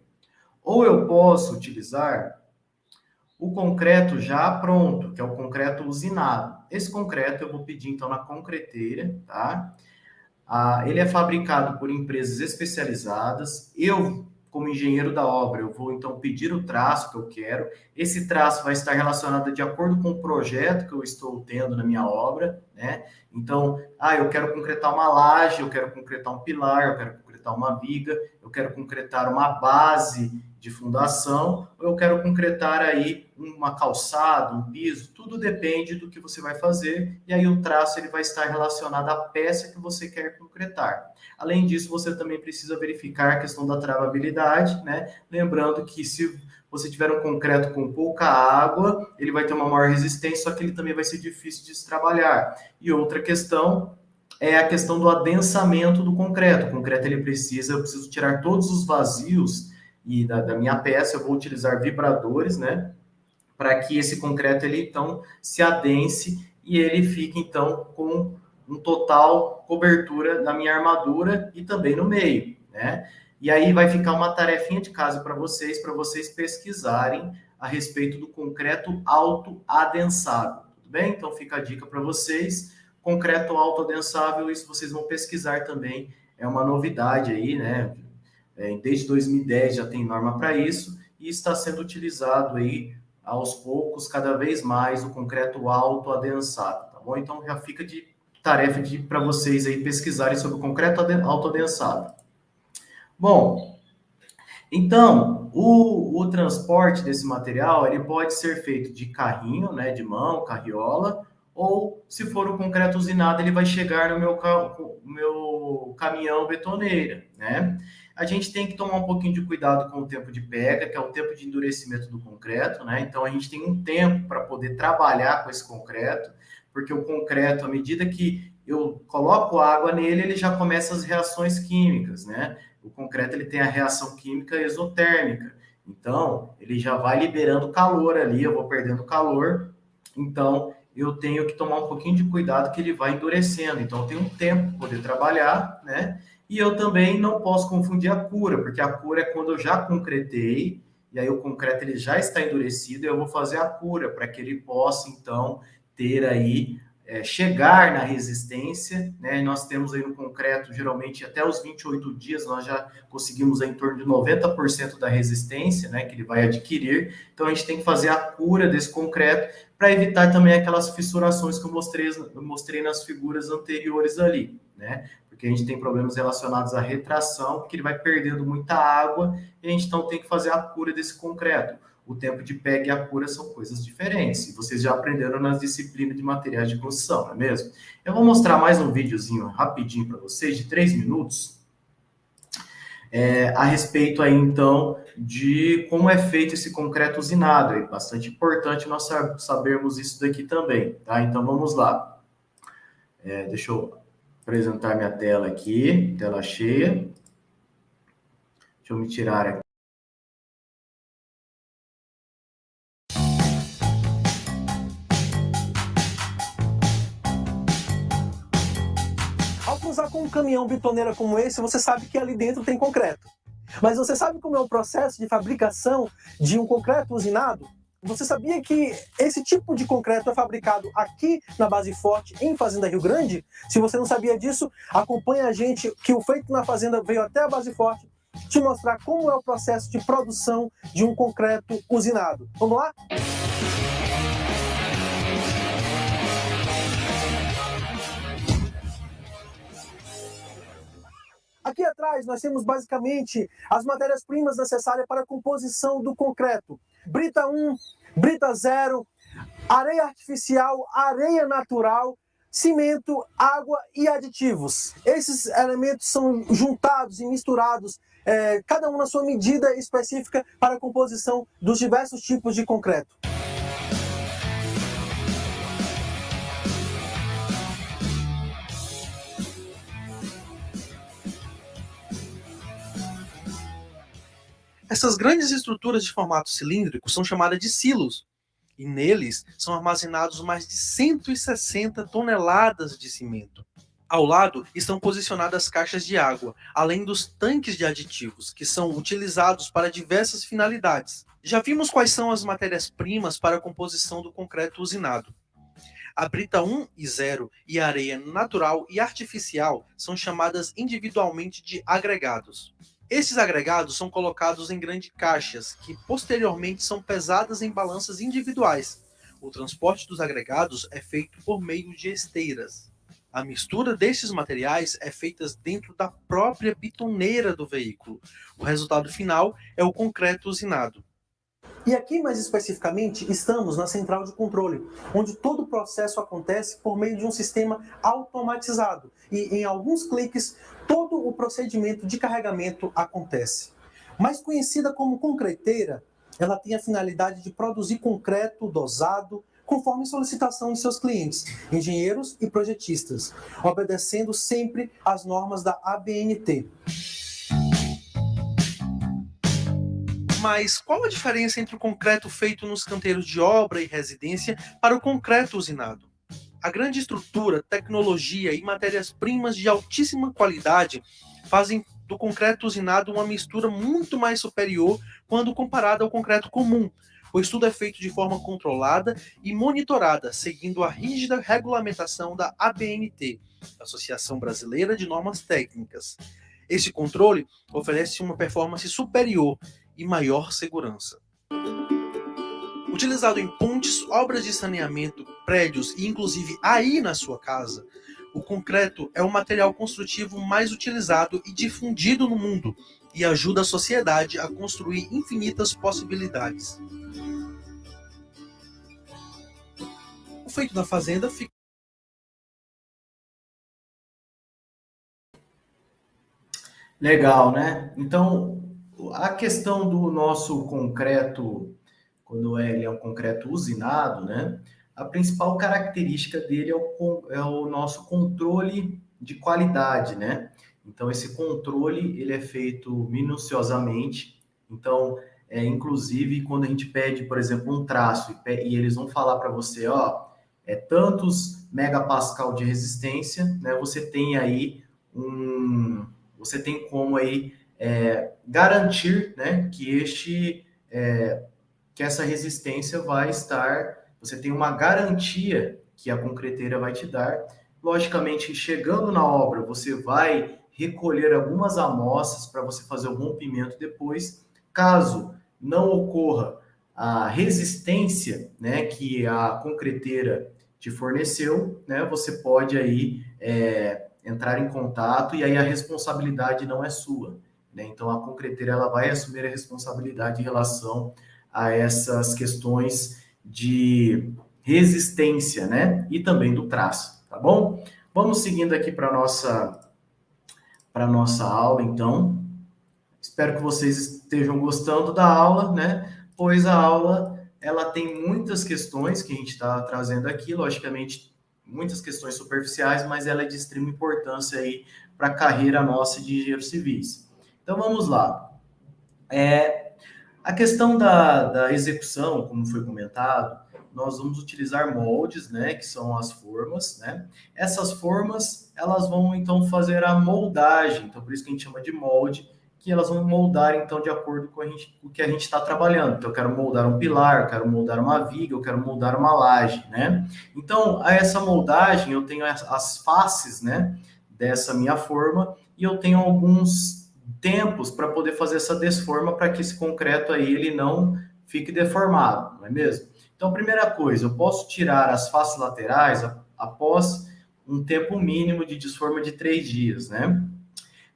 Ou eu posso utilizar o concreto já pronto, que é o concreto usinado. Esse concreto eu vou pedir então na concreteira, tá? Ele é fabricado por empresas especializadas. Eu, como engenheiro da obra, eu vou então pedir o traço que eu quero. Esse traço vai estar relacionado de acordo com o projeto que eu estou tendo na minha obra, né? Então, eu quero concretar uma laje, eu quero concretar um pilar, eu quero concretar uma viga, eu quero concretar uma base de fundação, ou eu quero concretar aí uma calçada, um piso, tudo depende do que você vai fazer, e aí o traço ele vai estar relacionado à peça que você quer concretar. Além disso, você também precisa verificar a questão da travabilidade, né? Lembrando que se você tiver um concreto com pouca água, ele vai ter uma maior resistência, só que ele também vai ser difícil de se trabalhar. E outra questão é a questão do adensamento do concreto. O concreto eu preciso tirar todos os vazios e da minha peça, eu vou utilizar vibradores, né? Para que esse concreto ele então se adense e ele fique então com um total cobertura da minha armadura e também no meio, né? E aí vai ficar uma tarefinha de casa para vocês pesquisarem a respeito do concreto autoadensável, tudo bem? Então fica a dica para vocês, concreto autoadensável, isso vocês vão pesquisar também, é uma novidade aí, né? Desde 2010 já tem norma para isso e está sendo utilizado aí aos poucos, cada vez mais, o concreto autoadensado, tá bom? Então já fica de tarefa para vocês aí pesquisarem sobre o concreto autoadensado. Bom, então, o transporte desse material, ele pode ser feito de carrinho, né, de mão, carriola, ou se for o concreto usinado, ele vai chegar no meu caminhão betoneira, né? A gente tem que tomar um pouquinho de cuidado com o tempo de pega, que é o tempo de endurecimento do concreto, né? Então, a gente tem um tempo para poder trabalhar com esse concreto, porque o concreto, à medida que eu coloco água nele, ele já começa as reações químicas, né? O concreto, ele tem a reação química exotérmica. Então, ele já vai liberando calor ali, eu vou perdendo calor. Então, eu tenho que tomar um pouquinho de cuidado que ele vai endurecendo. Então, eu tenho um tempo para poder trabalhar, né? E eu também não posso confundir a cura, porque a cura é quando eu já concretei, e aí o concreto ele já está endurecido, e eu vou fazer a cura para que ele possa, então, ter aí, chegar na resistência, né? E nós temos aí no concreto, geralmente, até os 28 dias, nós já conseguimos aí, em torno de 90% da resistência, né? Que ele vai adquirir. Então, a gente tem que fazer a cura desse concreto para evitar também aquelas fissurações que eu mostrei nas figuras anteriores ali, né? Porque a gente tem problemas relacionados à retração, porque ele vai perdendo muita água, e a gente então tem que fazer a cura desse concreto. O tempo de pega e a cura são coisas diferentes, e vocês já aprenderam nas disciplinas de materiais de construção, não é mesmo? Eu vou mostrar mais um videozinho rapidinho para vocês, de 3 minutos, a respeito aí, então, de como é feito esse concreto usinado. É bastante importante nós sabermos isso daqui também, tá? Então, vamos lá. Deixa eu apresentar minha tela aqui, tela cheia. Deixa eu me tirar aqui. Ao cruzar com um caminhão betoneira como esse, você sabe que ali dentro tem concreto. Mas você sabe como é o processo de fabricação de um concreto usinado? Você sabia que esse tipo de concreto é fabricado aqui na Base Forte, em Fazenda Rio Grande? Se você não sabia disso, acompanhe a gente, que o Feito na Fazenda veio até a Base Forte te mostrar como é o processo de produção de um concreto usinado. Vamos lá? Aqui atrás nós temos basicamente as matérias-primas necessárias para a composição do concreto. Brita 1, brita 0, areia artificial, areia natural, cimento, água e aditivos. Esses elementos são juntados e misturados, cada um na sua medida específica para a composição dos diversos tipos de concreto. Essas grandes estruturas de formato cilíndrico são chamadas de silos, e neles são armazenados mais de 160 toneladas de cimento. Ao lado estão posicionadas caixas de água, além dos tanques de aditivos, que são utilizados para diversas finalidades. Já vimos quais são as matérias-primas para a composição do concreto usinado. A brita 1 e 0 e a areia natural e artificial são chamadas individualmente de agregados. Esses agregados são colocados em grandes caixas, que posteriormente são pesadas em balanças individuais. O transporte dos agregados é feito por meio de esteiras. A mistura desses materiais é feita dentro da própria bitoneira do veículo. O resultado final é o concreto usinado. E aqui, mais especificamente, estamos na central de controle, onde todo o processo acontece por meio de um sistema automatizado. E, em alguns cliques, todo o procedimento de carregamento acontece. Mais conhecida como concreteira, ela tem a finalidade de produzir concreto dosado, conforme solicitação de seus clientes, engenheiros e projetistas, obedecendo sempre às normas da ABNT. Mas qual a diferença entre o concreto feito nos canteiros de obra e residência para o concreto usinado? A grande estrutura, tecnologia e matérias-primas de altíssima qualidade fazem do concreto usinado uma mistura muito mais superior quando comparada ao concreto comum, pois tudo é feito de forma controlada e monitorada, seguindo a rígida regulamentação da ABNT, Associação Brasileira de Normas Técnicas. Esse controle oferece uma performance superior e maior segurança. Utilizado em pontes, obras de saneamento, prédios e inclusive aí na sua casa, o concreto é o material construtivo mais utilizado e difundido no mundo e ajuda a sociedade a construir infinitas possibilidades. O feito da fazenda fica... Legal, né? Então, a questão do nosso concreto, quando ele é um concreto usinado, né? A principal característica dele é o nosso controle de qualidade, né? Então, esse controle, ele é feito minuciosamente. Então, inclusive, quando a gente pede, por exemplo, um traço, e eles vão falar para você, ó, tantos megapascal de resistência, né? Você tem aí você tem como aí garantir, né, que essa resistência vai estar, você tem uma garantia que a concreteira vai te dar. Logicamente, chegando na obra, você vai recolher algumas amostras para você fazer o rompimento depois. Caso não ocorra a resistência, né, que a concreteira te forneceu, né, você pode aí entrar em contato e aí a responsabilidade não é sua, né? Então a concreteira ela vai assumir a responsabilidade em relação a essas questões de resistência, né? E também do traço, tá bom? Vamos seguindo aqui para nossa aula, então. Espero que vocês estejam gostando da aula, né? Pois a aula ela tem muitas questões que a gente está trazendo aqui, logicamente muitas questões superficiais, mas ela é de extrema importância aí para a carreira nossa de engenheiros civis. Então vamos lá. A questão da execução, como foi comentado, nós vamos utilizar moldes, né, que são as formas, né? Essas formas, elas vão então fazer a moldagem, então por isso que a gente chama de molde, que elas vão moldar então de acordo com o que a gente está trabalhando. Então eu quero moldar um pilar, eu quero moldar uma viga, eu quero moldar uma laje, né? Então a essa moldagem eu tenho as faces, né, dessa minha forma e eu tenho alguns tempos para poder fazer essa desforma para que esse concreto aí ele não fique deformado, não é mesmo? Então, primeira coisa, eu posso tirar as faces laterais após um tempo mínimo de desforma de 3 dias, né?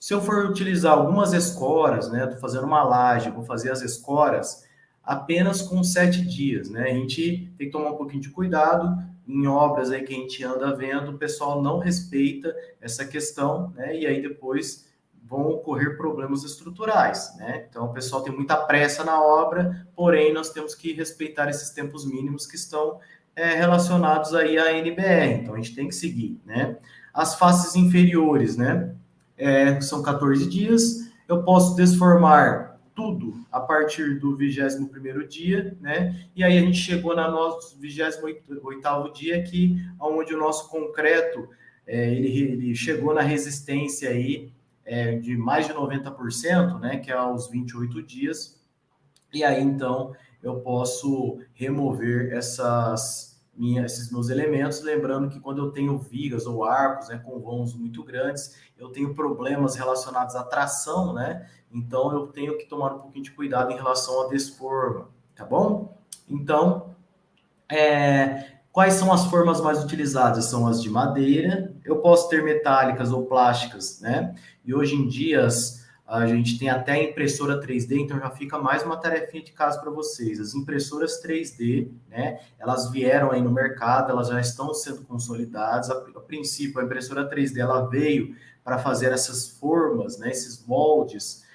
Se eu for utilizar algumas escoras, né? Estou fazendo uma laje, vou fazer as escoras apenas com 7 dias, né? A gente tem que tomar um pouquinho de cuidado, em obras aí que a gente anda vendo, o pessoal não respeita essa questão, né? E aí depois vão ocorrer problemas estruturais, né? Então o pessoal tem muita pressa na obra, porém nós temos que respeitar esses tempos mínimos que estão relacionados aí à NBR, então a gente tem que seguir, né? As faces inferiores, né? São 14 dias, eu posso desformar tudo a partir do 21º dia, né? E aí a gente chegou no nosso 28º dia, que onde o nosso concreto, ele chegou na resistência aí de mais de 90%, né? Que é aos 28 dias. E aí, então, eu posso remover esses meus elementos, lembrando que quando eu tenho vigas ou arcos, né, com vãos muito grandes, eu tenho problemas relacionados à tração, né? Então, eu tenho que tomar um pouquinho de cuidado em relação à desforma, tá bom? Então, quais são as formas mais utilizadas? São as de madeira, eu posso ter metálicas ou plásticas, né? E hoje em dia, a gente tem até impressora 3D, então já fica mais uma tarefinha de casa para vocês. As impressoras 3D, né? Elas vieram aí no mercado, elas já estão sendo consolidadas. A princípio, a impressora 3D, ela veio para fazer essas formas, né? Esses moldes,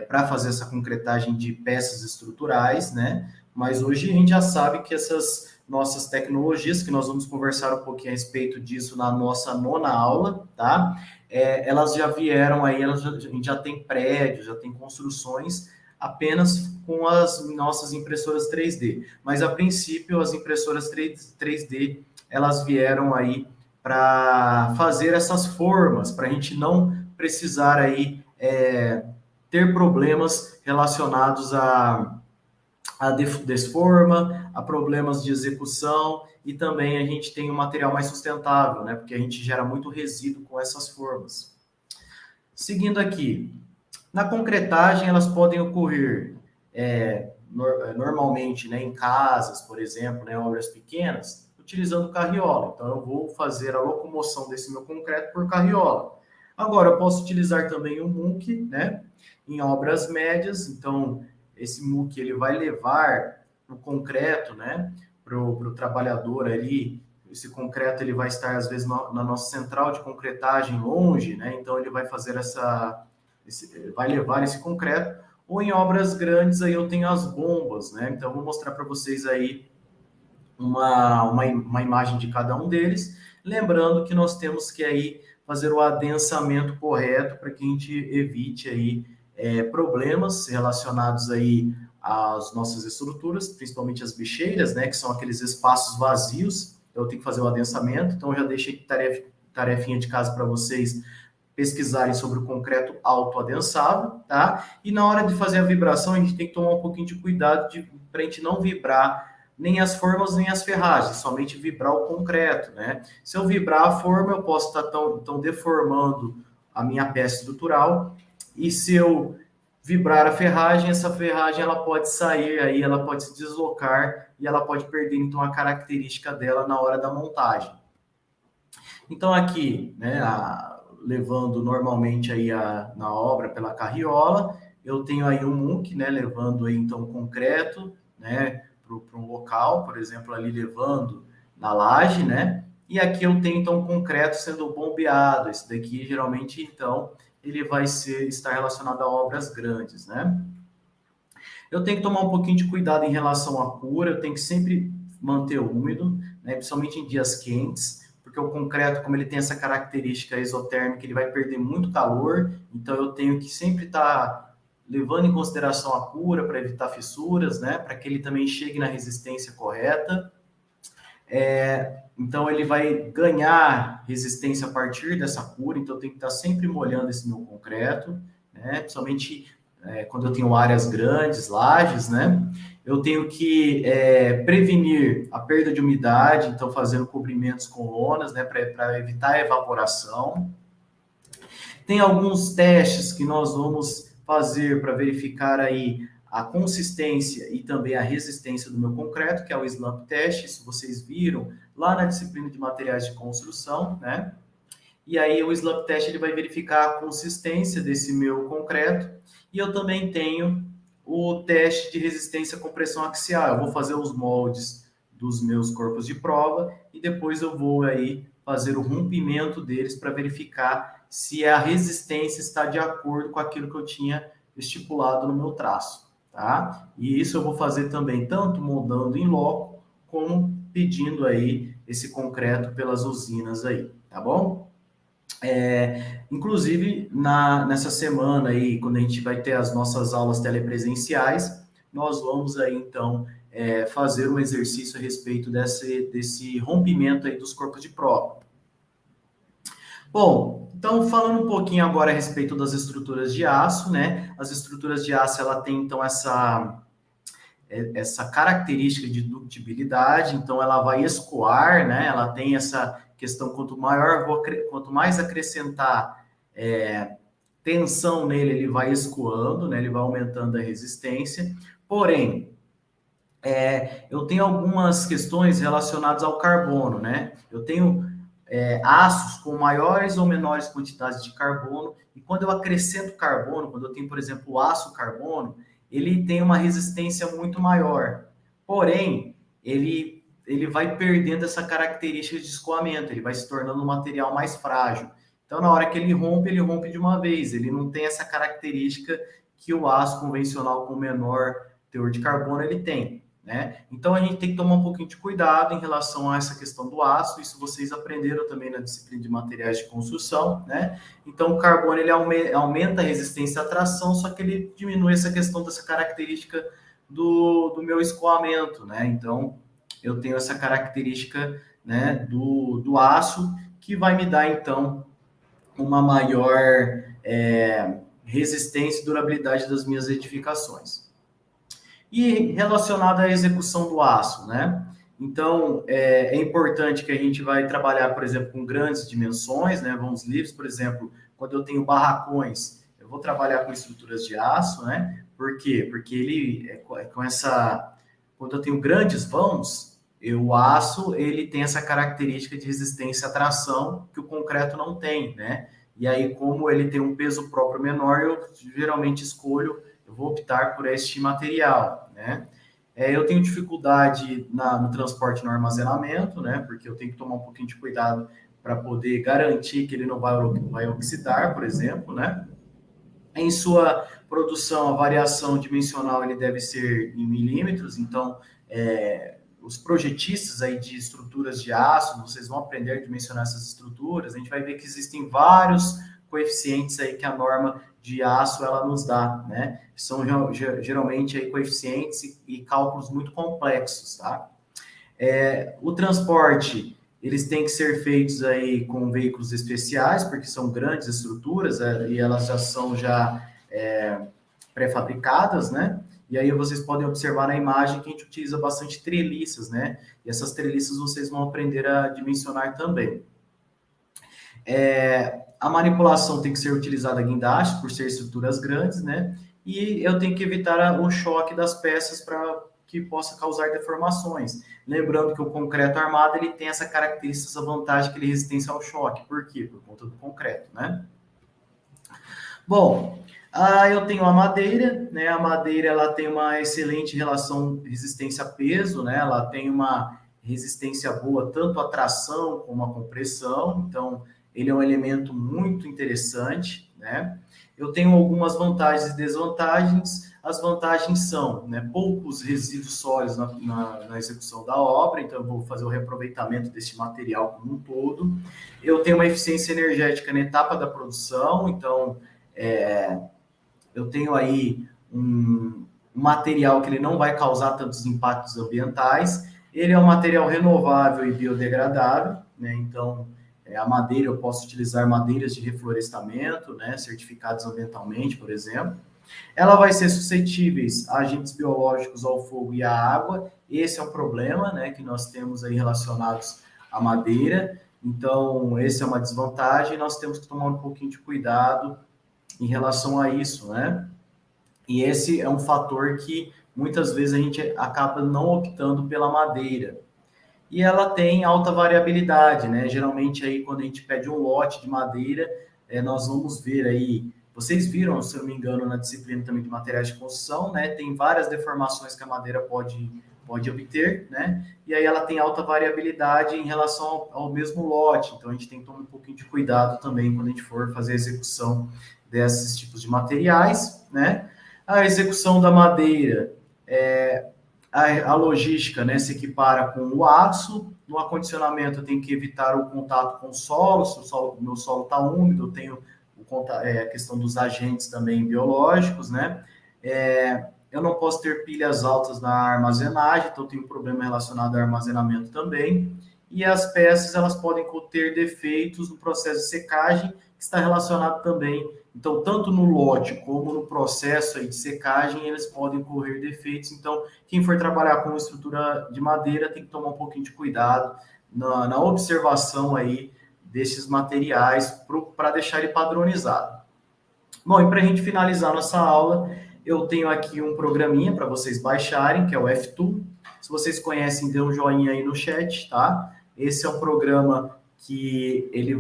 para fazer essa concretagem de peças estruturais, né? Mas hoje a gente já sabe que essas nossas tecnologias, que nós vamos conversar um pouquinho a respeito disso na nossa 9ª aula, tá? Elas já vieram aí, a gente já tem prédios, já tem construções apenas com as nossas impressoras 3D. Mas, a princípio, as impressoras 3D, elas vieram aí para fazer essas formas, para a gente não precisar aí ter problemas relacionados a desforma, a problemas de execução, e também a gente tem um material mais sustentável, né? Porque a gente gera muito resíduo com essas formas. Seguindo aqui, na concretagem elas podem ocorrer normalmente, né, em casas, por exemplo, né, obras pequenas, utilizando carriola. Então eu vou fazer a locomoção desse meu concreto por carriola. Agora eu posso utilizar também o muque, né, em obras médias. Então esse muque ele vai levar o concreto, né, para o trabalhador ali. Esse concreto ele vai estar às vezes na nossa central de concretagem longe, né? Então ele vai fazer vai levar esse concreto. Ou em obras grandes aí eu tenho as bombas, né? Então eu vou mostrar para vocês aí uma imagem de cada um deles, lembrando que nós temos que aí fazer o adensamento correto para que a gente evite aí problemas relacionados aí às nossas estruturas, principalmente as bicheiras, né, que são aqueles espaços vazios. Eu tenho que fazer o adensamento, então eu já deixei tarefinha de casa para vocês pesquisarem sobre o concreto autoadensável, tá? E na hora de fazer a vibração, a gente tem que tomar um pouquinho de cuidado para a gente não vibrar nem as formas, nem as ferragens, somente vibrar o concreto, né? Se eu vibrar a forma, eu posso estar tão deformando a minha peça estrutural, e se eu vibrar a ferragem, essa ferragem ela pode sair aí, ela pode se deslocar e ela pode perder então a característica dela na hora da montagem. Então aqui, né, levando normalmente aí na obra pela carriola, eu tenho aí um muque, né, levando aí então concreto, né, para um local, por exemplo, ali levando na laje, né? E aqui eu tenho então concreto sendo bombeado. Esse daqui geralmente então ele vai estar relacionado a obras grandes, né? Eu tenho que tomar um pouquinho de cuidado em relação à cura, eu tenho que sempre manter úmido, né? Principalmente em dias quentes, porque o concreto, como ele tem essa característica exotérmica, ele vai perder muito calor, então eu tenho que sempre estar levando em consideração a cura para evitar fissuras, né? Para que ele também chegue na resistência correta. Então ele vai ganhar resistência a partir dessa cura, então eu tenho que estar sempre molhando esse meu concreto, né? Principalmente quando eu tenho áreas grandes, lajes, né? Eu tenho que prevenir a perda de umidade, então fazendo cobrimentos com lonas, né? Para evitar a evaporação. Tem alguns testes que nós vamos fazer para verificar aí a consistência e também a resistência do meu concreto, que é o slump test. Isso vocês viram lá na disciplina de materiais de construção, né? E aí o slump test ele vai verificar a consistência desse meu concreto. E eu também tenho o teste de resistência à compressão axial. Eu vou fazer os moldes dos meus corpos de prova e depois eu vou aí fazer o rompimento deles para verificar se a resistência está de acordo com aquilo que eu tinha estipulado no meu traço, tá? E isso eu vou fazer também tanto moldando em loco, como pedindo aí esse concreto pelas usinas aí, tá bom? Inclusive, nessa semana aí, quando a gente vai ter as nossas aulas telepresenciais, nós vamos aí, então, fazer um exercício a respeito desse rompimento aí dos corpos de prova. Bom, então, falando um pouquinho agora a respeito das estruturas de aço, né? As estruturas de aço, ela tem, então, essa característica de ductibilidade, então ela vai escoar, né? Ela tem essa questão, quanto mais acrescentar tensão nele, ele vai escoando, né? Ele vai aumentando a resistência. Porém, eu tenho algumas questões relacionadas ao carbono, né? Eu tenho aços com maiores ou menores quantidades de carbono, e quando eu acrescento carbono, quando eu tenho, por exemplo, o aço carbono, ele tem uma resistência muito maior. Porém, ele vai perdendo essa característica de escoamento, ele vai se tornando um material mais frágil. Então, na hora que ele rompe de uma vez. Ele não tem essa característica que o aço convencional com menor teor de carbono ele tem, né? Então, a gente tem que tomar um pouquinho de cuidado em relação a essa questão do aço. Isso vocês aprenderam também na disciplina de materiais de construção, né? Então, o carbono ele aumenta a resistência à tração, só que ele diminui essa questão dessa característica do meu escoamento, né? Então, eu tenho essa característica, né, do aço, que vai me dar, então, uma maior resistência e durabilidade das minhas edificações. E relacionado à execução do aço, né? Então, é importante que a gente vai trabalhar, por exemplo, com grandes dimensões, né? Vãos livres, por exemplo, quando eu tenho barracões, eu vou trabalhar com estruturas de aço, né? Por quê? Porque ele, quando eu tenho grandes vãos, o aço, ele tem essa característica de resistência à tração que o concreto não tem, né? E aí, como ele tem um peso próprio menor, eu geralmente eu vou optar por este material, né? Eu tenho dificuldade no transporte e no armazenamento, né? Porque eu tenho que tomar um pouquinho de cuidado para poder garantir que ele não vai oxidar, por exemplo, né? Em sua produção, a variação dimensional ele deve ser em milímetros, então os projetistas aí de estruturas de aço, vocês vão aprender a dimensionar essas estruturas, a gente vai ver que existem vários coeficientes aí que a norma de aço ela nos dá, né? São geralmente aí coeficientes e cálculos muito complexos, tá? O transporte, eles têm que ser feitos aí com veículos especiais, porque são grandes estruturas e elas já são pré-fabricadas, né? E aí vocês podem observar na imagem que a gente utiliza bastante treliças, né? E essas treliças vocês vão aprender a dimensionar também. A manipulação tem que ser utilizada guindaste, por ser estruturas grandes, né? E eu tenho que evitar o choque das peças para que possa causar deformações. Lembrando que o concreto armado ele tem essa característica, essa vantagem que ele é resistência ao choque. Por quê? Por conta do concreto, né? Bom, eu tenho a madeira, né? A madeira ela tem uma excelente relação resistência-peso, né? Ela tem uma resistência boa tanto à tração como à compressão, então ele é um elemento muito interessante, né? Eu tenho algumas vantagens e desvantagens. As vantagens são, né, poucos resíduos sólidos na execução da obra, então eu vou fazer o reaproveitamento desse material como um todo. Eu tenho uma eficiência energética na etapa da produção, então eu tenho aí um material que ele não vai causar tantos impactos ambientais. Ele é um material renovável e biodegradável, né? Então, a madeira, eu posso utilizar madeiras de reflorestamento, né? Certificadas ambientalmente, por exemplo. Ela vai ser suscetível a agentes biológicos, ao fogo e à água. Esse é um problema, né, que nós temos aí relacionados à madeira. Então, essa é uma desvantagem. Nós temos que tomar um pouquinho de cuidado em relação a isso, né? E esse é um fator que muitas vezes a gente acaba não optando pela madeira. E ela tem alta variabilidade, né? Geralmente aí quando a gente pede um lote de madeira, nós vamos ver aí, vocês viram, se eu não me engano, na disciplina também de materiais de construção, né? Tem várias deformações que a madeira pode pode obter, né? E aí ela tem alta variabilidade em relação ao mesmo lote, então a gente tem que tomar um pouquinho de cuidado também quando a gente for fazer a execução desses tipos de materiais, né? A execução da madeira, a logística, né, se equipara com o aço. No acondicionamento eu tenho que evitar o contato com o solo, se o meu solo está úmido, eu tenho a questão dos agentes também biológicos, né? Eu não posso ter pilhas altas na armazenagem, então eu tenho um problema relacionado ao armazenamento também. E as peças, elas podem ter defeitos no processo de secagem, que está relacionado também. Então, tanto no lote como no processo aí de secagem, eles podem ocorrer defeitos. Então, quem for trabalhar com estrutura de madeira tem que tomar um pouquinho de cuidado na observação aí desses materiais para deixar ele padronizado. Bom, e para a gente finalizar nossa aula, eu tenho aqui um programinha para vocês baixarem, que é o F2. Se vocês conhecem, dê um joinha aí no chat, tá? Esse é um programa que ele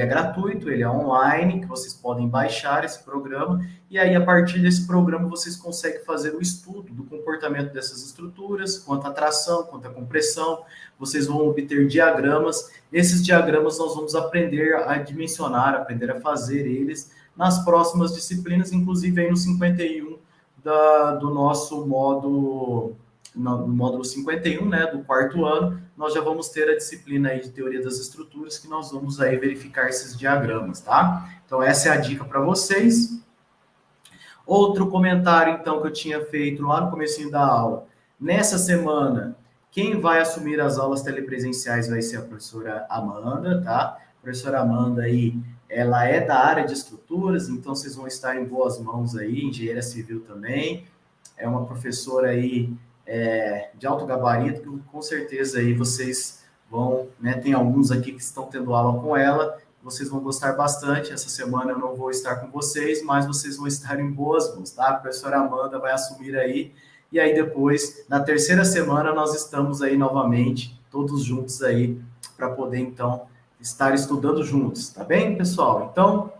é gratuito, ele é online, que vocês podem baixar esse programa, e aí a partir desse programa vocês conseguem fazer o estudo do comportamento dessas estruturas, quanto à tração, quanto à compressão, vocês vão obter diagramas, esses diagramas nós vamos aprender a dimensionar, aprender a fazer eles nas próximas disciplinas, inclusive aí no 51 do nosso módulo, no módulo 51, né, do quarto ano, nós já vamos ter a disciplina aí de teoria das estruturas, que nós vamos aí verificar esses diagramas, tá? Então, essa é a dica para vocês. Outro comentário, então, que eu tinha feito lá no comecinho da aula. Nessa semana, quem vai assumir as aulas telepresenciais vai ser a professora Amanda, tá? A professora Amanda aí, ela é da área de estruturas, então vocês vão estar em boas mãos aí, engenheira civil também. É uma professora aí de alto gabarito, que com certeza aí vocês vão, né, tem alguns aqui que estão tendo aula com ela, vocês vão gostar bastante. Essa semana eu não vou estar com vocês, mas vocês vão estar em boas mãos, tá? A professora Amanda vai assumir aí, e aí depois, na terceira semana, nós estamos aí novamente, todos juntos aí, para poder, então, estar estudando juntos, tá bem, pessoal? Então,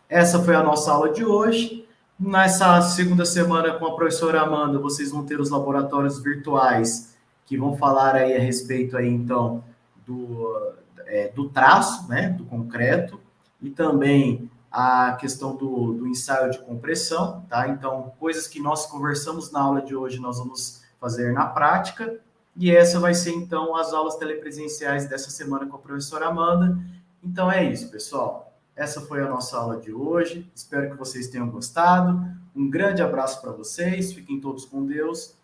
essa foi a nossa aula de hoje. Nessa segunda semana, com a professora Amanda, vocês vão ter os laboratórios virtuais, que vão falar aí a respeito aí, então, do traço, né, do concreto, e também a questão do ensaio de compressão, tá? Então, coisas que nós conversamos na aula de hoje, nós vamos fazer na prática, e essa vai ser, então, as aulas telepresenciais dessa semana com a professora Amanda. Então, é isso, pessoal. Essa foi a nossa aula de hoje. Espero que vocês tenham gostado. Um grande abraço para vocês. Fiquem todos com Deus.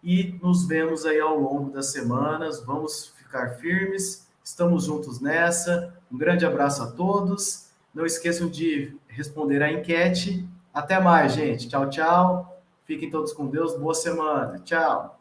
E nos vemos aí ao longo das semanas. Vamos ficar firmes. Estamos juntos nessa. Um grande abraço a todos. Não esqueçam de responder a enquete. Até mais, gente. Tchau, tchau. Fiquem todos com Deus. Boa semana. Tchau.